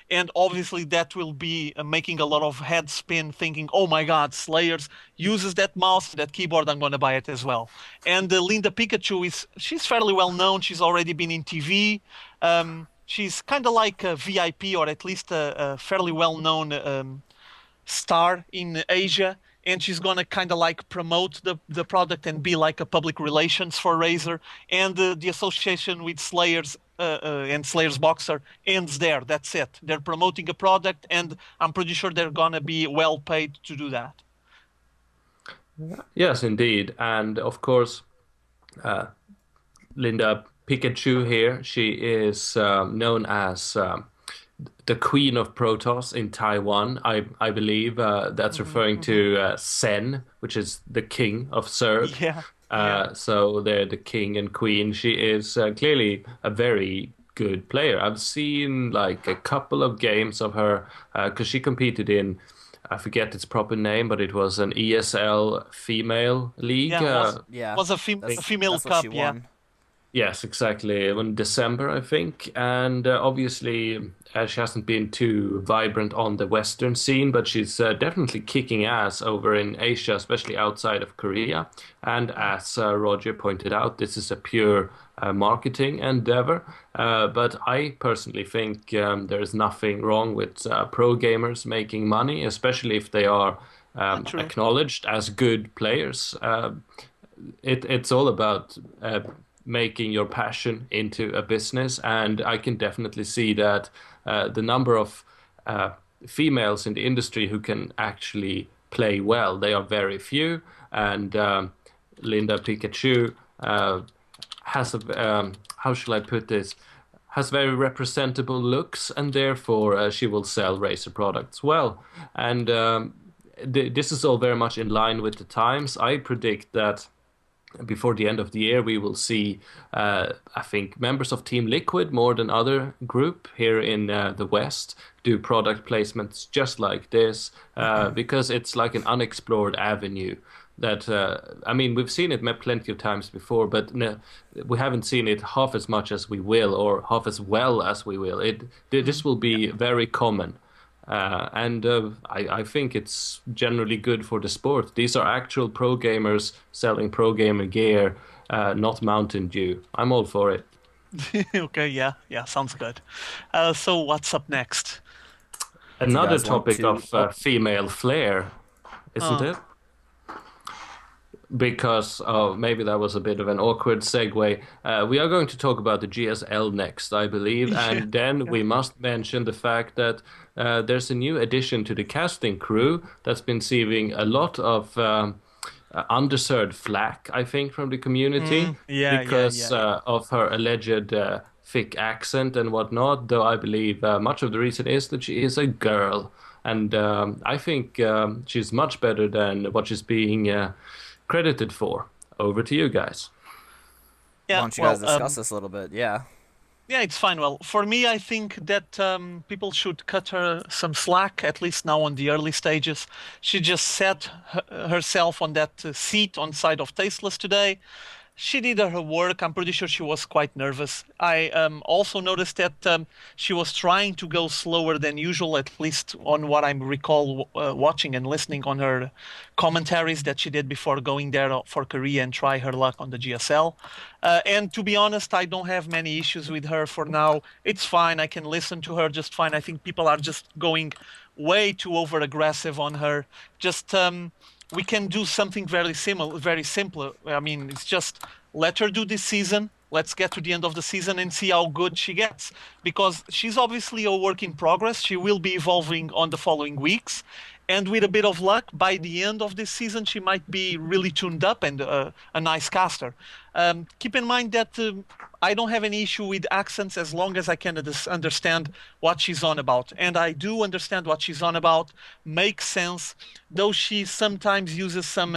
And obviously that will be making a lot of head spin thinking, oh my God, Slayers uses that mouse, that keyboard, I'm going to buy it as well. And Linda Pikachu, she's fairly well known. She's already been in TV. She's kind of like a VIP, or at least a fairly well-known star in Asia. And she's going to kind of like promote the product and be like a public relations for Razer. And the association with Slayers and Slayer's Boxer ends there. That's it. They're promoting a product, and I'm pretty sure they're going to be well paid to do that. Yes, indeed. And of course, Linda Pikachu here, she is known as the Queen of Protoss in Taiwan. I believe that's referring to Sen, which is the king of Zerg. Yeah. So they're the king and queen. She is clearly a very good player. I've seen like a couple of games of her because she competed in, I forget its proper name, but it was an ESL female league. Yeah, was a female that's cup. What she won. Yes, exactly. In December, I think. And obviously, she hasn't been too vibrant on the Western scene, but she's definitely kicking ass over in Asia, especially outside of Korea. And as Roger pointed out, this is a pure marketing endeavor. But I personally think there is nothing wrong with pro gamers making money, especially if they are acknowledged as good players. It's all about making your passion into a business, and I can definitely see that the number of females in the industry who can actually play well, they are very few, and Linda Pikachu has a how shall I put this, has very representable looks, and therefore she will sell Razer products well. And this is all very much in line with the times. I predict that before the end of the year, we will see, I think, members of Team Liquid more than other group here in the West do product placements just like this, because it's like an unexplored avenue that, I mean, we've seen it plenty of times before, but no, we haven't seen it half as much as we will, or half as well as we will. This will be very common. And I think it's generally good for the sport. These are actual pro gamers selling pro gamer gear, not Mountain Dew. I'm all for it. Okay, yeah, sounds good. So what's up next? Another topic of female flair, isn't it? Because maybe that was a bit of an awkward segue. We are going to talk about the GSL next, I believe, and then we must mention the fact that there's a new addition to the casting crew that's been receiving a lot of undeserved flack, I think, from the community because of her alleged thick accent and whatnot, though I believe much of the reason is that she is a girl, and I think she's much better than what she's being credited for. over to you guys. Why don't you guys discuss this a little bit? Yeah. Yeah, it's fine. Well, for me, I think that people should cut her some slack, at least now on the early stages. She just sat herself on that seat on side of Tasteless today. She did her work. I'm pretty sure she was quite nervous. I also noticed that she was trying to go slower than usual, at least on what I recall watching and listening on her commentaries that she did before going there for Korea and try her luck on the GSL. And to be honest, I don't have many issues with her for now. It's fine. I can listen to her just fine. I think people are just going way too over aggressive on her. Just we can do something very simple. I mean, it's just let her do this season. Let's get to the end of the season and see how good she gets. Because she's obviously a work in progress. She will be evolving on the following weeks. And with a bit of luck, by the end of this season, she might be really tuned up and a nice caster. Keep in mind that I don't have any issue with accents as long as I can understand what she's on about. And I do understand what she's on about. Makes sense, though she sometimes uses some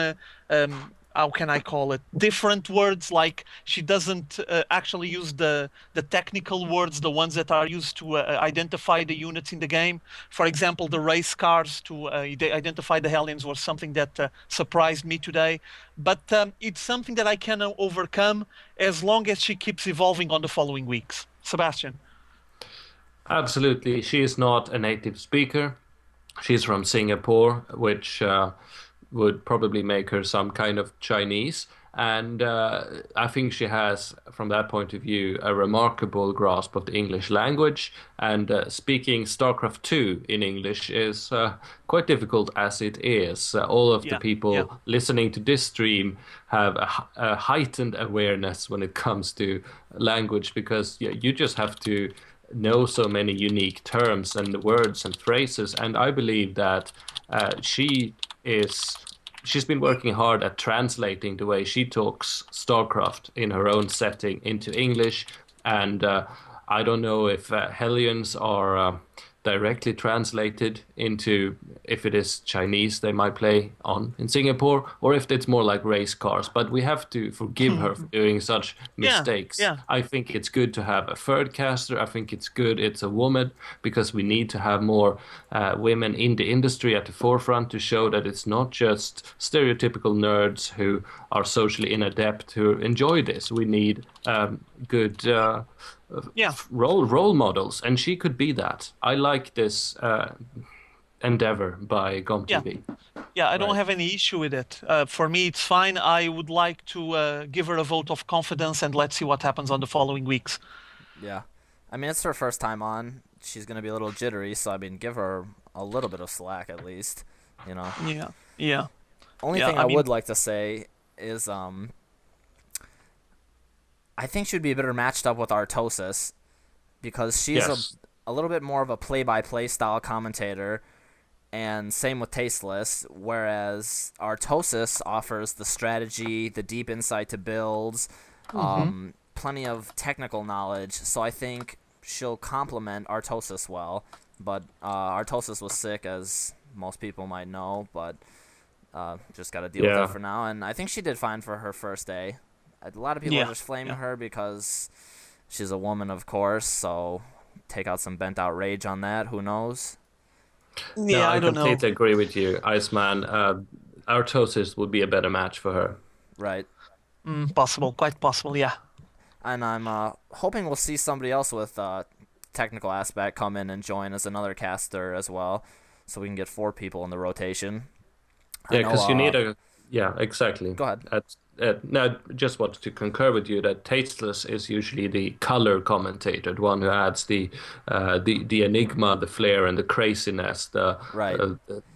how can I call it, different words, like she doesn't actually use the technical words, the ones that are used to identify the units in the game. For example, the race cars to identify the Hellions was something that surprised me today. But it's something that I can overcome as long as she keeps evolving on the following weeks. Sebastian. Absolutely. She is not a native speaker. She's from Singapore, which would probably make her some kind of Chinese. And I think she has, from that point of view, a remarkable grasp of the English language. And speaking StarCraft 2 in English is quite difficult as it is. All of the people listening to this stream have a heightened awareness when it comes to language, because you just have to know so many unique terms and words and phrases. And I believe that she's been working hard at translating the way she talks StarCraft in her own setting into English. And I don't know if Hellions are directly translated into, if it is Chinese they might play on in Singapore, or if it's more like race cars. But we have to forgive her for doing such mistakes. I think it's good to have a third caster. I think it's good it's a woman, because we need to have more women in the industry at the forefront to show that it's not just stereotypical nerds who are socially inadept who enjoy this. We need good role models, and she could be that. I like this endeavor by GomTV. I don't have any issue with it. For me, it's fine. I would like to give her a vote of confidence, and let's see what happens on the following weeks. Yeah. I mean, it's her first time on. She's going to be a little jittery, so I mean, give her a little bit of slack at least, you know? Yeah. Only thing I would like to say is I think she'd be better matched up with Artosis, because she's a little bit more of a play-by-play style commentator, and same with Tasteless, whereas Artosis offers the strategy, the deep insight to builds, plenty of technical knowledge, so I think she'll complement Artosis well. But Artosis was sick, as most people might know, but just got to deal with it for now, and I think she did fine for her first day. A lot of people are just flaming her because she's a woman, of course, so take out some bent-out rage on that. Who knows? Yeah, I completely agree with you, Iceman. Artosis would be a better match for her. Right. Possible. Quite possible, yeah. And I'm hoping we'll see somebody else with technical aspect come in and join as another caster as well, so we can get 4 people in the rotation. Yeah, because you need a... Yeah, exactly. Go ahead. No, I just wanted to concur with you that Tasteless is usually the color commentator, the one who adds the enigma, the flair, and the craziness, the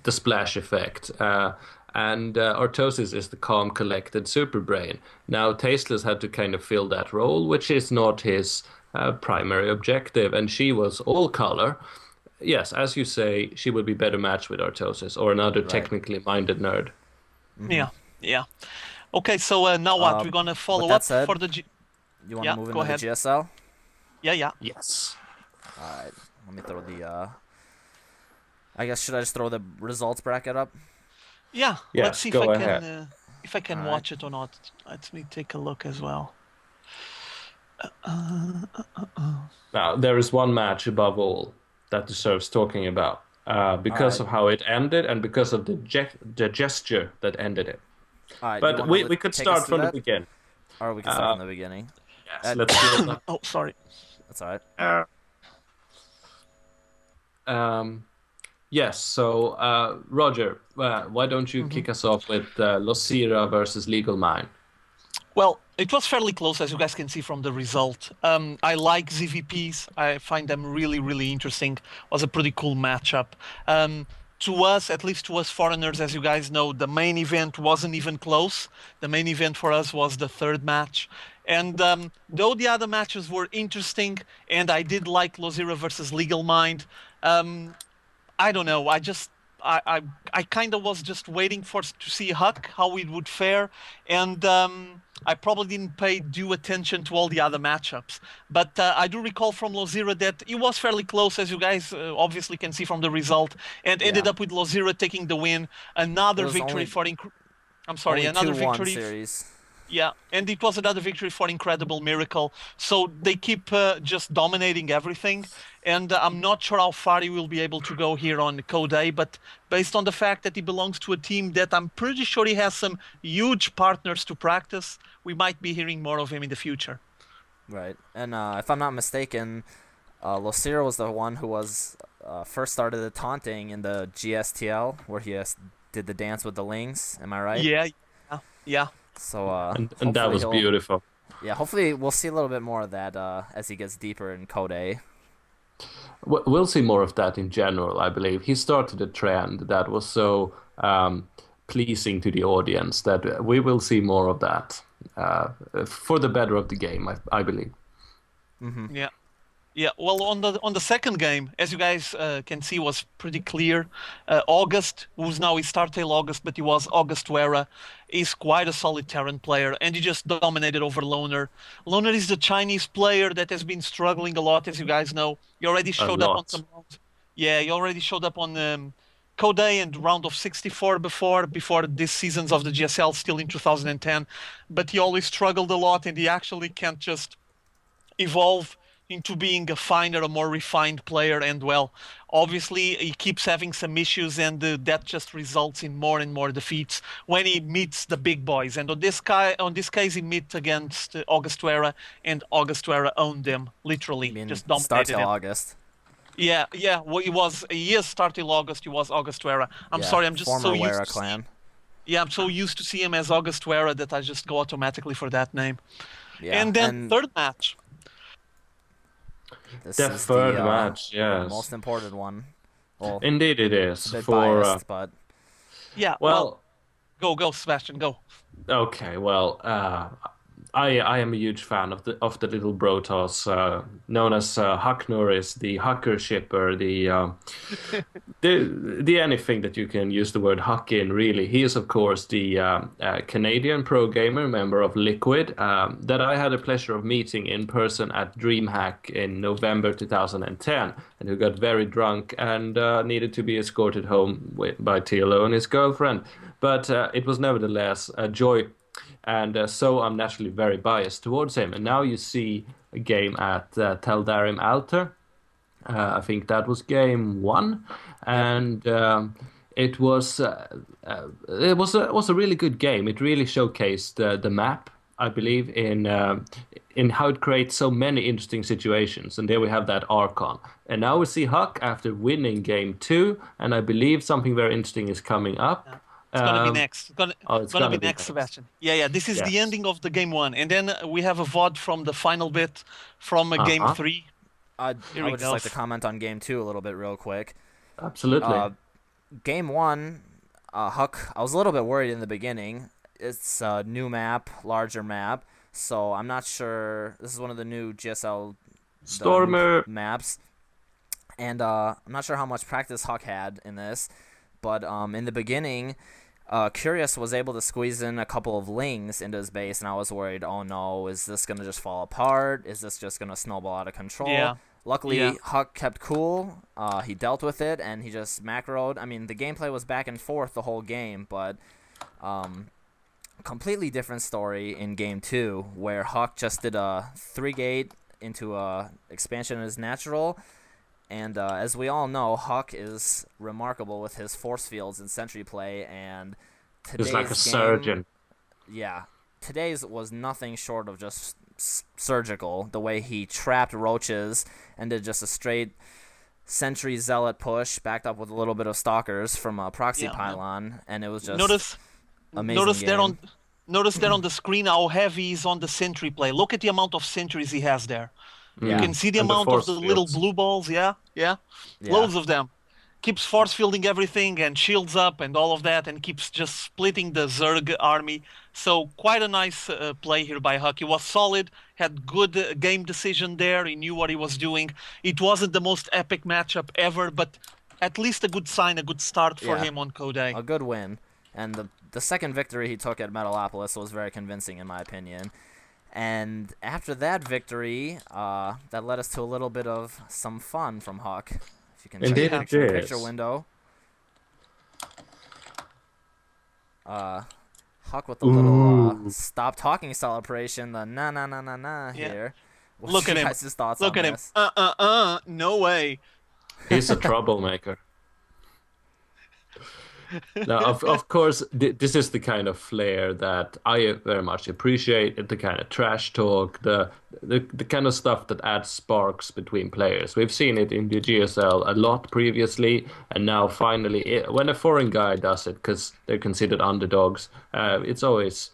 splash effect. And Artosis is the calm, collected super brain. Now, Tasteless had to kind of fill that role, which is not his primary objective, and she was all color. Yes, as you say, she would be better matched with Artosis or another technically minded nerd. Yeah. Okay, so now what? We're going to follow up for the... You want to move into the GSL? Yeah. Yes. All right. Let me throw the... I guess, should I just throw the results bracket up? Yeah. Yes, Let's see go if I ahead. can... if I can All right. watch it or not. Let me take a look as well. Now, there is one match above all that deserves talking about because of how it ended and because of the gesture that ended it. All right, But we could take us start through from the that? beginning. Or we can start from the beginning. Yes, let's do it. Oh, sorry. That's all right. Yes, so Roger, why don't you kick us off with Losira versus Legal Mine? Well, it was fairly close, as you guys can see from the result. I like ZVPs. I find them really, really interesting. Was a pretty cool matchup. To us, at least to us foreigners, as you guys know, the main event wasn't even close. The main event for us was the third match. And though the other matches were interesting, and I did like Lozira versus Legal Mind, I don't know. I kind of was just waiting to see Huck, how it would fare, and I probably didn't pay due attention to all the other matchups. But I do recall from Lozira that it was fairly close, as you guys obviously can see from the result, and ended up with Lozira taking the win. Another victory for I'm sorry, another 2-1 victory. series. Yeah, and it was another victory for Incredible Miracle. So they keep just dominating everything. And I'm not sure how far he will be able to go here on Code A, but based on the fact that he belongs to a team that I'm pretty sure he has some huge partners to practice, we might be hearing more of him in the future. Right. And if I'm not mistaken, Losira was the one who was first started the taunting in the GSTL, where he did the dance with the lings. Am I right? Yeah. So and that was beautiful. Yeah, hopefully we'll see a little bit more of that as he gets deeper in Code A. We'll see more of that in general, I believe. He started a trend that was so pleasing to the audience that we will see more of that for the better of the game, I believe. Mm-hmm. Yeah, well, on the second game, as you guys can see, was pretty clear. August, who's now is StarTale August, but he was August Wera, is quite a solid Terran player, and he just dominated over Loner. Loner is the Chinese player that has been struggling a lot, as you guys know. He already showed up on some rounds. Yeah, he already showed up on Code A and round of 64 before this seasons of the GSL, still in 2010. But he always struggled a lot, and he actually can't just evolve into being a finer, a more refined player. And well, obviously he keeps having some issues, and that just results in more and more defeats when he meets the big boys. And on this case, he met against August Wera, and August Wera owned them literally, just dominated StarTale him. August. Yeah. Well, he is StarTale August. He was August Wera. I'm sorry, I'm just former so used Wera to clan. I'm so used to see him as August Wera that I just go automatically for that name. Yeah, and then third match. This the is third match, yes. Most important one. Well, indeed it is. It's a bit biased, but... Yeah, well, go, Sebastian, go. Okay, well, I am a huge fan of the little Brotos, known as Huck Norris, the Hucker shipper, the anything that you can use the word Huck in, really. He is, of course, the Canadian pro gamer, member of Liquid, that I had the pleasure of meeting in person at DreamHack in November 2010, and who got very drunk and needed to be escorted home by TLO and his girlfriend. But it was nevertheless a joy. And so I'm naturally very biased towards him. And now you see a game at Teldarim Alter. I think that was game 1, and it was a really good game. It really showcased the map, I believe, in how it creates so many interesting situations. And there we have that Archon. And now we see Huck after winning game 2, and I believe something very interesting is coming up. Yeah. It's gonna be next. It's gonna be next, Sebastian. Yeah. This is the ending of the game 1, and then we have a VOD from the final bit from game 3. I would just like to comment on game 2 a little bit real quick. Absolutely. Game 1, Huck, I was a little bit worried in the beginning. It's a new map, larger map, so I'm not sure. This is one of the new GSL Stormer maps, and I'm not sure how much practice Huck had in this, but in the beginning, Curious was able to squeeze in a couple of lings into his base, and I was worried, oh no, is this going to just fall apart? Is this just going to snowball out of control? Yeah. Luckily, Huck kept cool. He dealt with it, and he just macroed. I mean, the gameplay was back and forth the whole game, but completely different story in Game 2, where Huck just did a 3-gate into a expansion as natural. And as we all know, Huck is remarkable with his force fields and sentry play, and today's He's like a game, surgeon. Yeah, today's was nothing short of just surgical. The way he trapped roaches and did just a straight sentry zealot push, backed up with a little bit of stalkers from a proxy pylon, and it was just amazing. Notice there on the screen how heavy he's on the sentry play. Look at the amount of sentries he has there. Yeah. You can see the And the amount of force the little fields. blue balls. Yeah. Loads of them. Keeps force fielding everything and shields up and all of that, and keeps just splitting the Zerg army. So quite a nice play here by Huck. He was solid, had good game decision there. He knew what he was doing. It wasn't the most epic matchup ever, but at least a good sign, a good start for him on Code A. A good win. And the second victory he took at Metalopolis was very convincing, in my opinion. And after that victory, that led us to a little bit of some fun from Huck. If you can check the picture window. Huck with the little stop talking celebration, the na here. What's Look at him. guys' thoughts Look on at this? him. No way. He's a troublemaker. Now, of course, this is the kind of flair that I very much appreciate. The kind of trash talk, the kind of stuff that adds sparks between players. We've seen it in the GSL a lot previously, and now finally, when a foreign guy does it, because they're considered underdogs, it's always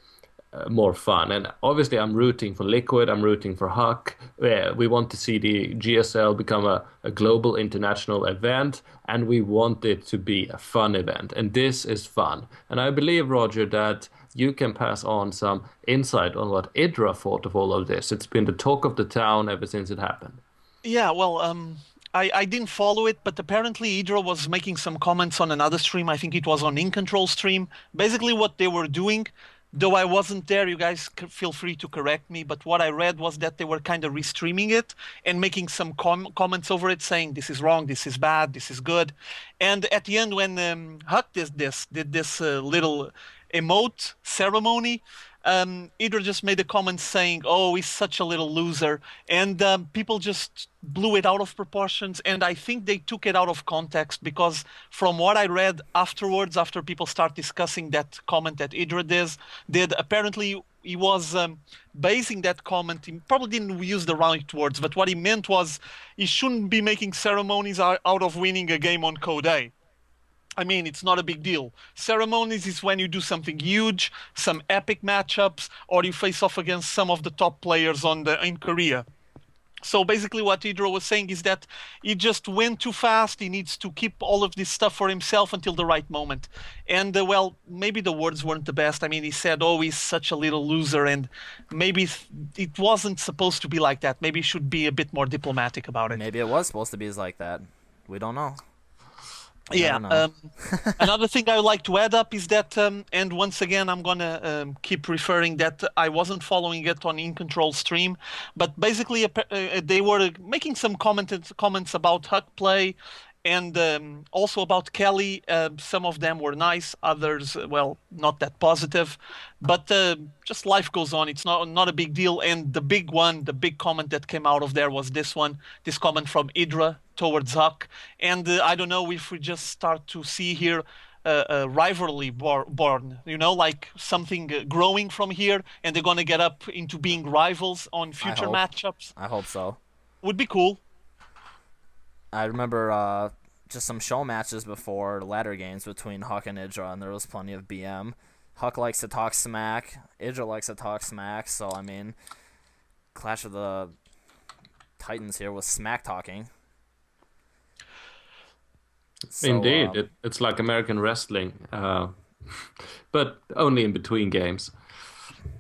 more fun. And obviously, I'm rooting for Liquid. I'm rooting for Huck. We want to see the GSL become a global international event, and we want it to be a fun event. And this is fun. And I believe, Roger, that you can pass on some insight on what EGIdRA thought of all of this. It's been the talk of the town ever since it happened. Yeah, well, I didn't follow it, but apparently EGIdRA was making some comments on another stream. I think it was on In Control stream. Basically what they were doing, though I wasn't there, you guys feel free to correct me, but what I read was that they were kind of restreaming it and making some comments over it, saying this is wrong, this is bad, this is good. And at the end, when Huck did this little emote ceremony, EGIdRA just made a comment saying, oh, he's such a little loser. And people just blew it out of proportions. And I think they took it out of context, because from what I read afterwards, after people start discussing that comment that EGIdRA did, apparently he was basing that comment. He probably didn't use the right words, but what he meant was he shouldn't be making ceremonies out of winning a game on Code A. I mean, it's not a big deal. Ceremonies is when you do something huge, some epic matchups, or you face off against some of the top players in Korea. So basically what EGIdRA was saying is that he just went too fast. He needs to keep all of this stuff for himself until the right moment. And, well, maybe the words weren't the best. I mean, he said, oh, he's such a little loser, and maybe it wasn't supposed to be like that. Maybe he should be a bit more diplomatic about it. Maybe it was supposed to be like that. We don't know. Yeah. Another thing I would like to add up is that, and once again, I'm going to keep referring that I wasn't following it on In Control stream, but basically they were making some comments about Huck play, and also about Kelly. Some of them were nice, others, well, not that positive. But just life goes on. It's not a big deal. And the big comment that came out of there was this comment from EGIdRA towards Huck. And I don't know if we just start to see here a rivalry born, like something growing from here, and they're going to get up into being rivals on future matchups. I hope so. Would be cool. I remember just some show matches before ladder games between Huck and EGIdRA, and there was plenty of BM. Huck likes to talk smack. EGIdRA likes to talk smack. So, I mean, Clash of the Titans here was smack talking. So, Indeed. It's like American wrestling, but only in between games.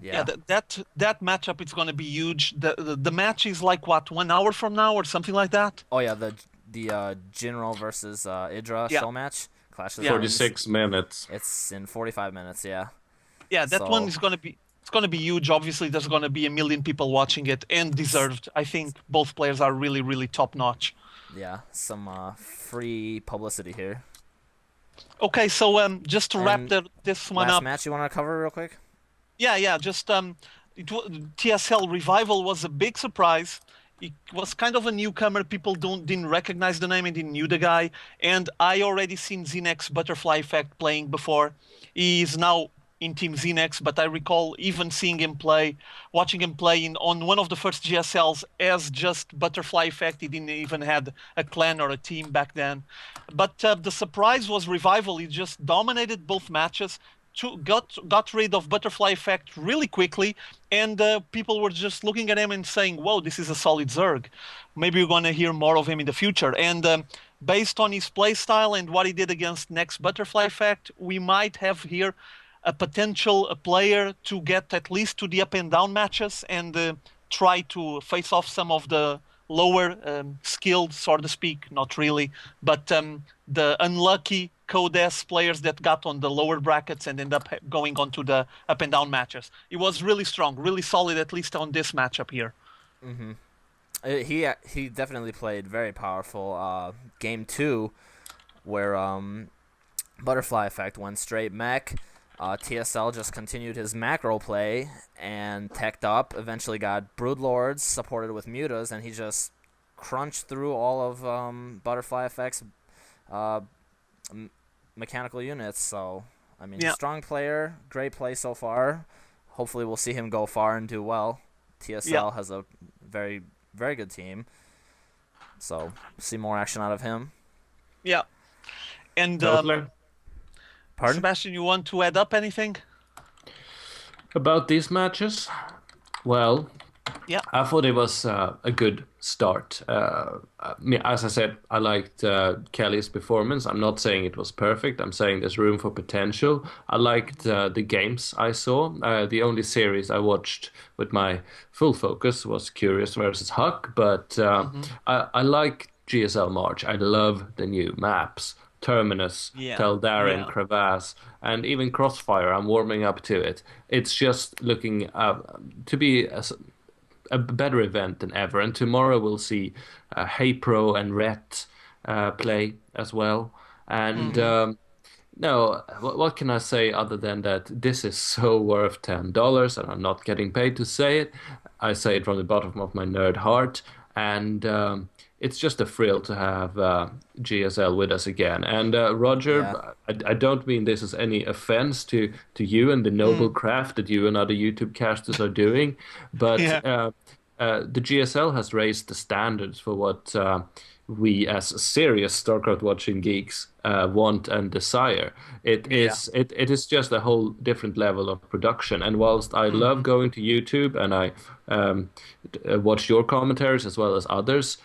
Yeah, that matchup is going to be huge. The match is like, what, 1 hour from now or something like that? Oh, yeah, the Jinro versus EGIdRA show match. Clash of the 46 minutes. It's in 45 minutes, yeah. Yeah, that one is going to be... It's going to be huge. Obviously, there's going to be 1 million people watching it, and deserved. I think both players are really, really top-notch. Yeah, some free publicity here. Okay, so just to wrap this one last up... match you want to cover real quick? Yeah. Just TSL Revival was a big surprise. It was kind of a newcomer. People didn't recognize the name and didn't knew the guy. And I already seen Xenex Butterfly Effect playing before. He is now in Team Xenex, but I recall even seeing him play, watching him play on one of the first GSLs as just Butterfly Effect. He didn't even had a clan or a team back then. But the surprise was Revival. He just dominated both matches. Got rid of Butterfly Effect really quickly, and people were just looking at him and saying, "Whoa, this is a solid Zerg. Maybe we're going to hear more of him in the future." And based on his playstyle and what he did against next Butterfly Effect, we might have here a potential player to get at least to the up and down matches and try to face off some of the lower skilled, so to speak, not really, but the unlucky Code S players that got on the lower brackets and end up going on to the up and down matches. It was really strong, really solid, at least on this matchup here. He definitely played very powerful. Game 2, where Butterfly Effect went straight mech. TSL just continued his macro play and teched up. Eventually got Broodlords supported with Mutas, and he just crunched through all of Butterfly Effect's mechanical units. So, I mean, strong player, great play so far. Hopefully we'll see him go far and do well. TSL has a very, very good team. So, see more action out of him. Yeah. And Pardon? Sebastian, you want to add up anything? About these matches? Well, Yeah. I thought it was a good start. As I said, I liked Kelly's performance. I'm not saying it was perfect. I'm saying there's room for potential. I liked the games I saw. The only series I watched with my full focus was Curious versus Huck, but I like GSL March. I love the new maps. Terminus, Teldarin, Crevasse, and even Crossfire. I'm warming up to it. It's just looking to be a better event than ever. And tomorrow we'll see Hey Pro and Rhett play as well. And no, what can I say other than that this is so worth $10, and I'm not getting paid to say it. I say it from the bottom of my nerd heart. And it's just a thrill to have GSL with us again. And Roger, I don't mean this as any offense to you and the noble craft that you and other YouTube casters are doing, but the GSL has raised the standards for what we as serious StarCraft watching geeks want and desire. It is just a whole different level of production. And whilst I love going to YouTube and I watch your commentaries as well as others,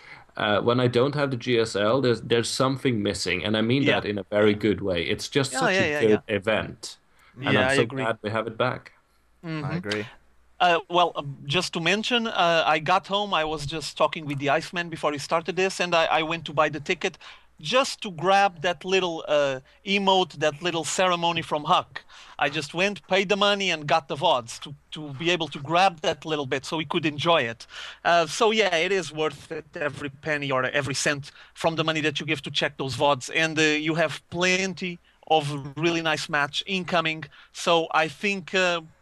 when I don't have the GSL, there's something missing, and I mean that in a very good way. It's just such a good event, and I'm so glad we have it back. I agree. Just to mention, I got home, I was just talking with the Iceman before we started this, and I went to buy the ticket just to grab that little emote, that little ceremony from Huck. I just went, paid the money, and got the VODs to be able to grab that little bit so we could enjoy it. So yeah, it is worth it, every penny or every cent from the money that you give to check those VODs. And you have plenty of really nice match incoming, so I think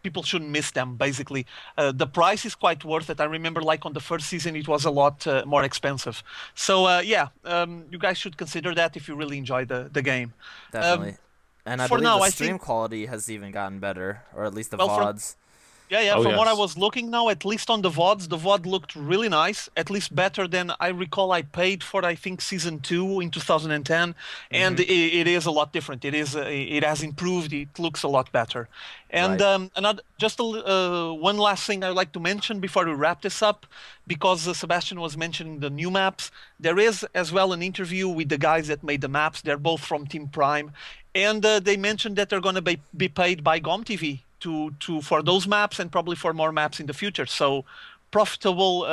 people shouldn't miss them, basically. The price is quite worth it. I remember like on the first season it was a lot more expensive. So you guys should consider that if you really enjoy the game. Definitely. And I believe the stream quality has even gotten better, or at least the VODs. From what I was looking now, at least on the VODs, the VOD looked really nice, at least better than I recall I paid for, I think, Season 2 in 2010, and it is a lot different. It has improved, it looks a lot better. And one last thing I'd like to mention before we wrap this up, because Sebastian was mentioning the new maps, there is as well an interview with the guys that made the maps. They're both from Team Prime, and they mentioned that they're going to be paid by GOMTV for those maps and probably for more maps in the future. So profitable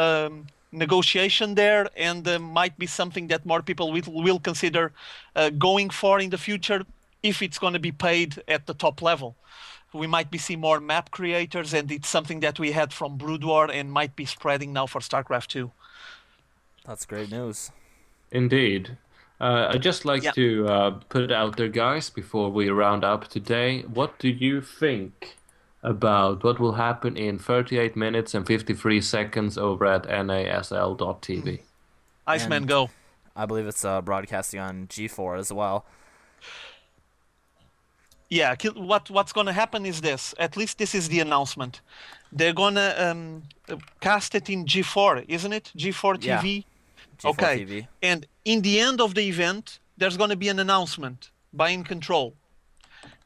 negotiation there, and might be something that more people will consider going for in the future if it's going to be paid at the top level. We might be seeing more map creators, and it's something that we had from Brood War and might be spreading now for StarCraft 2. That's great news. Indeed. I'd just like to put it out there, guys, before we round up today. What do you think about what will happen in 38 minutes and 53 seconds over at nasl.tv. Iceman, And go. I believe it's broadcasting on G4 as well. Yeah, what's gonna happen is this. At least this is the announcement. They're gonna cast it in G4, isn't it? G4 Yeah. TV. G4 Okay. TV. And in the end of the event, there's gonna be an announcement by In Control.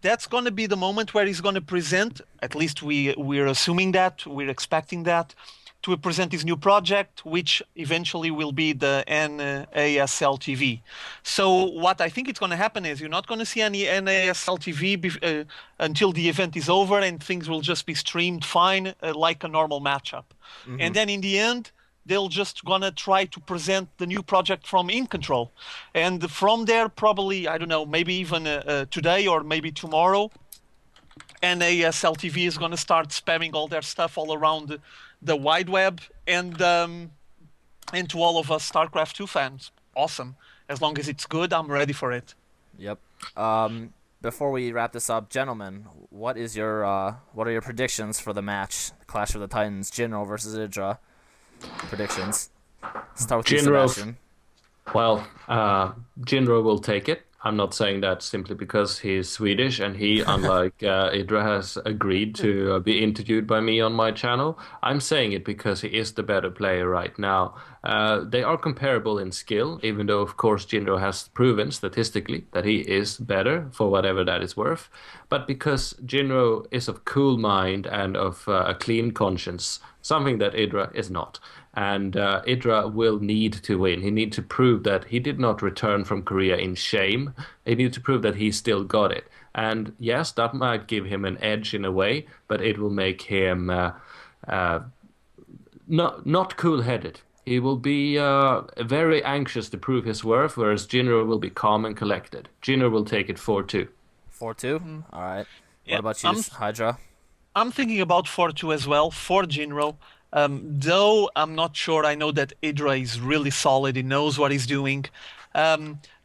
That's going to be the moment where he's going to present, at least we're assuming that, we're expecting that, to present his new project, which eventually will be the NASL TV. So what I think is going to happen is you're not going to see any NASL TV until the event is over, and things will just be streamed fine, like a normal matchup. And then in the end, they'll just gonna try to present the new project from In Control, and from there, probably, I don't know, maybe even today or maybe tomorrow, NASL TV is gonna start spamming all their stuff all around the wide web, and to all of us StarCraft 2 fans, awesome. As long as it's good, I'm ready for it. Yep. Before we wrap this up, gentlemen, what are your predictions for the match, Clash of the Titans, GGRated versus EGIdrA? Predictions. Start with you, GGRated. Sebastian. Well, GGRated will take it. I'm not saying that simply because he's Swedish and he, unlike EGIdrA, has agreed to be interviewed by me on my channel. I'm saying it because he is the better player right now. They are comparable in skill, even though, of course, GGRated has proven statistically that he is better, for whatever that is worth. But because GGRated is of cool mind and of a clean conscience, something that EGIdrA is not. And EGIdrA will need to win. He needs to prove that he did not return from Korea in shame. He needs to prove that he still got it. And yes, that might give him an edge in a way, but it will make him not cool-headed. He will be very anxious to prove his worth, whereas GGRated will be calm and collected. GGRated will take it 4-2. 4-2? All right. Yeah, What about you, EGIdrA? I'm thinking about 4-2 as well for GGRated. Though I'm not sure, I know that EGIdrA is really solid. He knows what he's doing.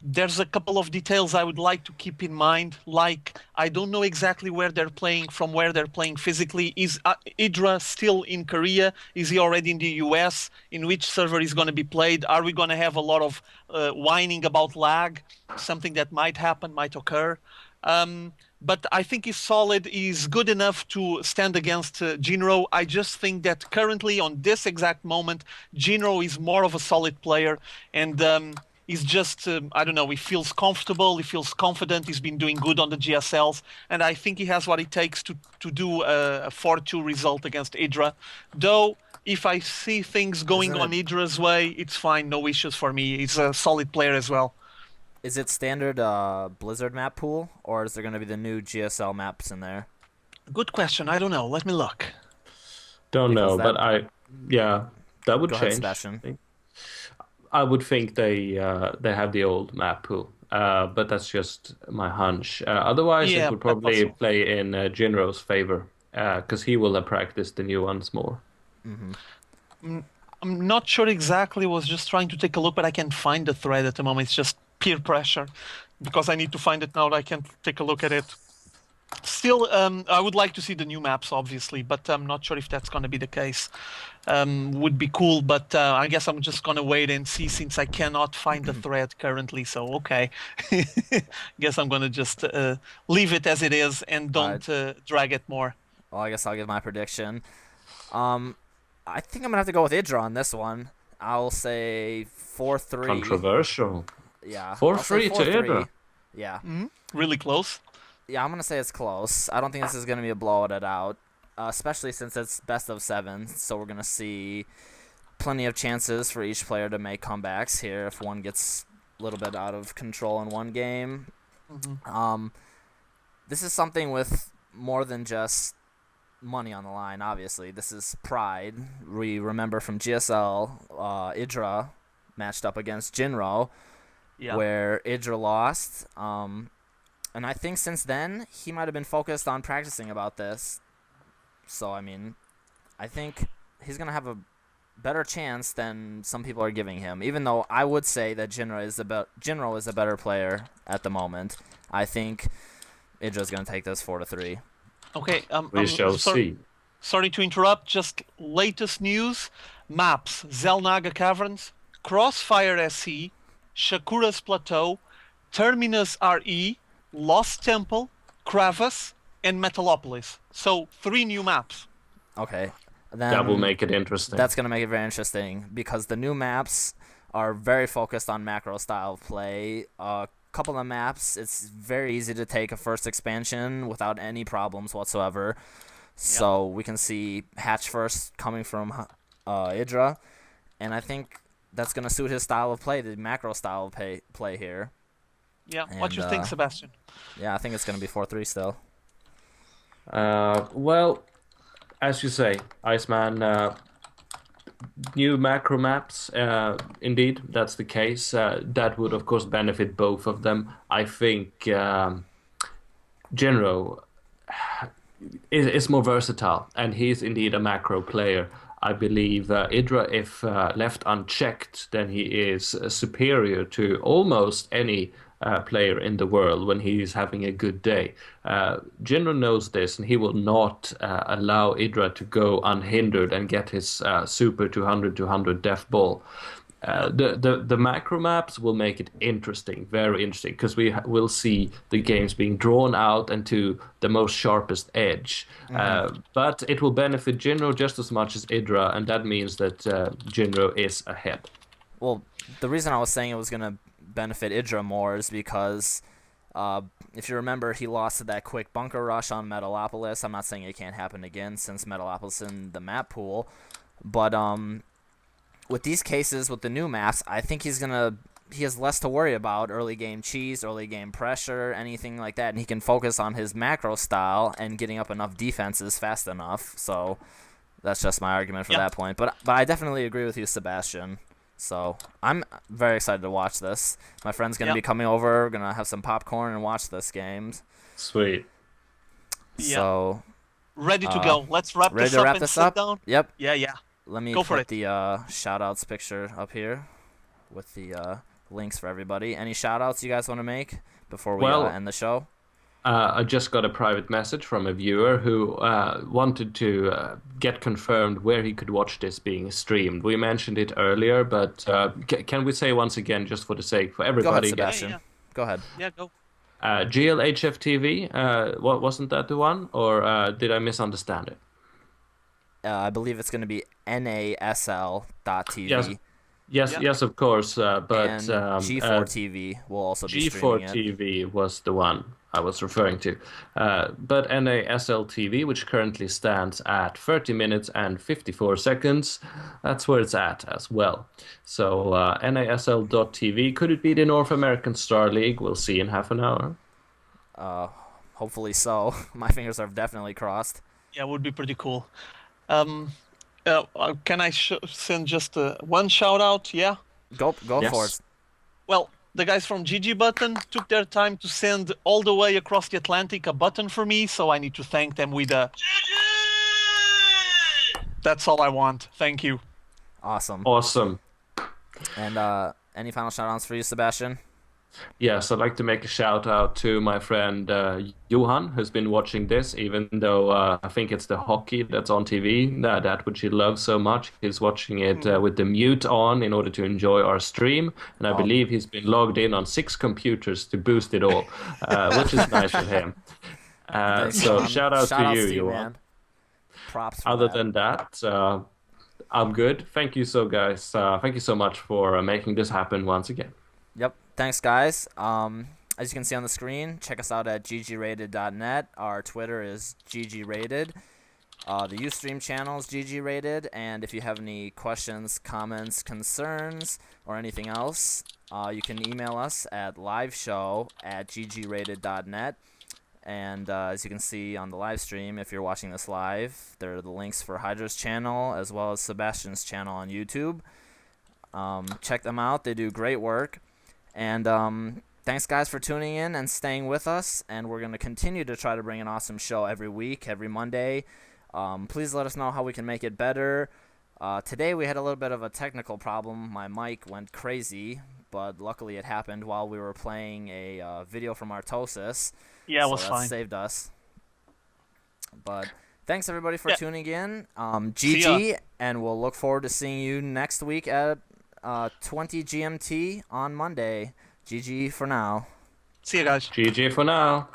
There's a couple of details I would like to keep in mind. Like, I don't know exactly where they're playing, from where they're playing physically. Is EGIdrA still in Korea? Is he already in the US? In which server is going to be played? Are we going to have a lot of whining about lag? Something that might happen, might occur. But I think he's solid. He's good enough to stand against GGRated. I just think that currently, on this exact moment, GGRated is more of a solid player, and he's just, I don't know, he feels comfortable, he feels confident, he's been doing good on the GSLs, and I think he has what it takes to do a 4-2 result against EGIdrA. Though, if I see things going on EGIdRA's way, it's fine, no issues for me. He's a solid player as well. Is it standard Blizzard map pool, or is there going to be the new GSL maps in there? Good question. I don't know. Let me look. Don't know, but that would Go change. ahead, Sebastian. I would think they have the old map pool, but that's just my hunch. Otherwise, Yeah, it would probably possible. play in GGRaTed's favor, because he will have practiced the new ones more. I'm not sure exactly. Was just trying to take a look, but I can't find the thread at the moment. It's just peer pressure, because I need to find it now. I can't take a look at it. Still, I would like to see the new maps, obviously, but I'm not sure if that's going to be the case. Would be cool, but I guess I'm just going to wait and see, since I cannot find the thread currently. So, okay. Guess I'm going to just leave it as it is and don't drag it more. Well, I guess I'll give my prediction. I think I'm going to have to go with EGIdrA on this one. I'll say 4-3. Controversial. Yeah. 4-3 to EGIdrA. Yeah. Really close. Yeah, I'm going to say it's close. I don't think this is going to be a blowout it out, especially since it's best of 7. So we're going to see plenty of chances for each player to make comebacks here if one gets a little bit out of control in one game. This is something with more than just money on the line, obviously. This is pride. We remember from GSL, EGIdrA matched up against GGRated, where EGIdrA lost. And I think since then, he might have been focused on practicing about this. So, I mean, I think he's going to have a better chance than some people are giving him. Even though I would say that GGRated is a better player at the moment. I think EGIdrA is going to take this 4-3. Okay, We shall see. Sorry to interrupt, just latest news. Maps, Zelnaga Caverns, Crossfire SE, Shakura's Plateau, Terminus RE, Lost Temple, Kravas, and Metalopolis. So 3 new maps. Okay. That will Then make it interesting. that's going to make it very interesting because the new maps are very focused on macro style of play. A couple of maps, it's very easy to take a first expansion without any problems whatsoever. So we can see Hatch First coming from EGIdrA, and I think that's going to suit his style of play, the macro style of play here. Yeah, And, what do you think, Sebastian? Yeah, I think it's going to be 4-3 still. Well, as you say, Iceman, new macro maps, indeed, that's the case. That would, of course, benefit both of them. I think Jinro is more versatile, and he's indeed a macro player. I believe EGIdrA, if left unchecked, then he is superior to almost any player in the world when he's having a good day. Jinro knows this, and he will not allow EGIdrA to go unhindered and get his super 200 death ball. The macro maps will make it interesting, very interesting, because we will see the games being drawn out and to the most sharpest edge. But it will benefit Jinro just as much as EGIdrA, and that means that Jinro is ahead. Well, the reason I was saying it was going to benefit EGIdrA more is because if you remember, he lost to that quick bunker rush on Metalopolis. I'm not saying it can't happen again since Metalopolis is in the map pool, but with these cases, with the new maps, I think he has less to worry about early game cheese, early game pressure, anything like that, and he can focus on his macro style and getting up enough defenses fast enough. So that's just my argument for that point. But I definitely agree with you, Sebastian. So I'm very excited to watch this. My friend's going to be coming over. We're going to have some popcorn and watch this game. Sweet. So ready to go. Let's wrap ready this to up wrap and this sit up? down. Yep. Yeah. Let me Go for put it. the shout-outs picture up here with the links for everybody. Any shout-outs you guys want to make before we end the show? I just got a private message from a viewer who wanted to get confirmed where he could watch this being streamed. We mentioned it earlier, but can we say once again, just for the sake, for everybody? Go ahead, Sebastian. Go ahead. Yeah, go. GLHF TV, wasn't that the one? Or did I misunderstand it? I believe it's going to be nasl.tv. Yes, of course. But and G4 TV will also be streaming it. G4 TV was the one I was referring to. But NASL TV, which currently stands at 30 minutes and 54 seconds, that's where it's at as well. So nasl.tv, could it be the North American Starleague? We'll see in half an hour. Hopefully so. My fingers are definitely crossed. Yeah, it would be pretty cool. Can I send just one shout out? Yeah. Go for it. Well, the guys from GG Button took their time to send all the way across the Atlantic a button for me, so I need to thank them with a GG! That's all I want. Thank you. Awesome. And any final shout outs for you, Sebastian? Yes, I'd like to make a shout out to my friend Johan, who's been watching this, even though I think it's the hockey that's on TV, that which he loves so much. He's watching it with the mute on in order to enjoy our stream, and I believe he's been logged in on 6 computers to boost it all, which is nice of him. So shout out to you, Johan. Man. Props for Other that. than that, I'm good. Thank you so much for making this happen once again. Yep. Thanks, guys. As you can see on the screen, check us out at GGRated.net. Our Twitter is GGRated. The Ustream channel is GGRated. And if you have any questions, comments, concerns, or anything else, you can email us at liveshow@GGRated.net. And as you can see on the live stream, if you're watching this live, there are the links for Hydra's channel as well as Sebastian's channel on YouTube. Check them out. They do great work. And thanks, guys, for tuning in and staying with us. And we're going to continue to try to bring an awesome show every week, every Monday. Please let us know how we can make it better. Today we had a little bit of a technical problem. My mic went crazy, but luckily it happened while we were playing a video from Artosis. Yeah, it was so that fine. saved us. But thanks everybody for tuning in. See GG, and we'll look forward to seeing you next week at 20 GMT on Monday. GG for now. See you guys. GG for now.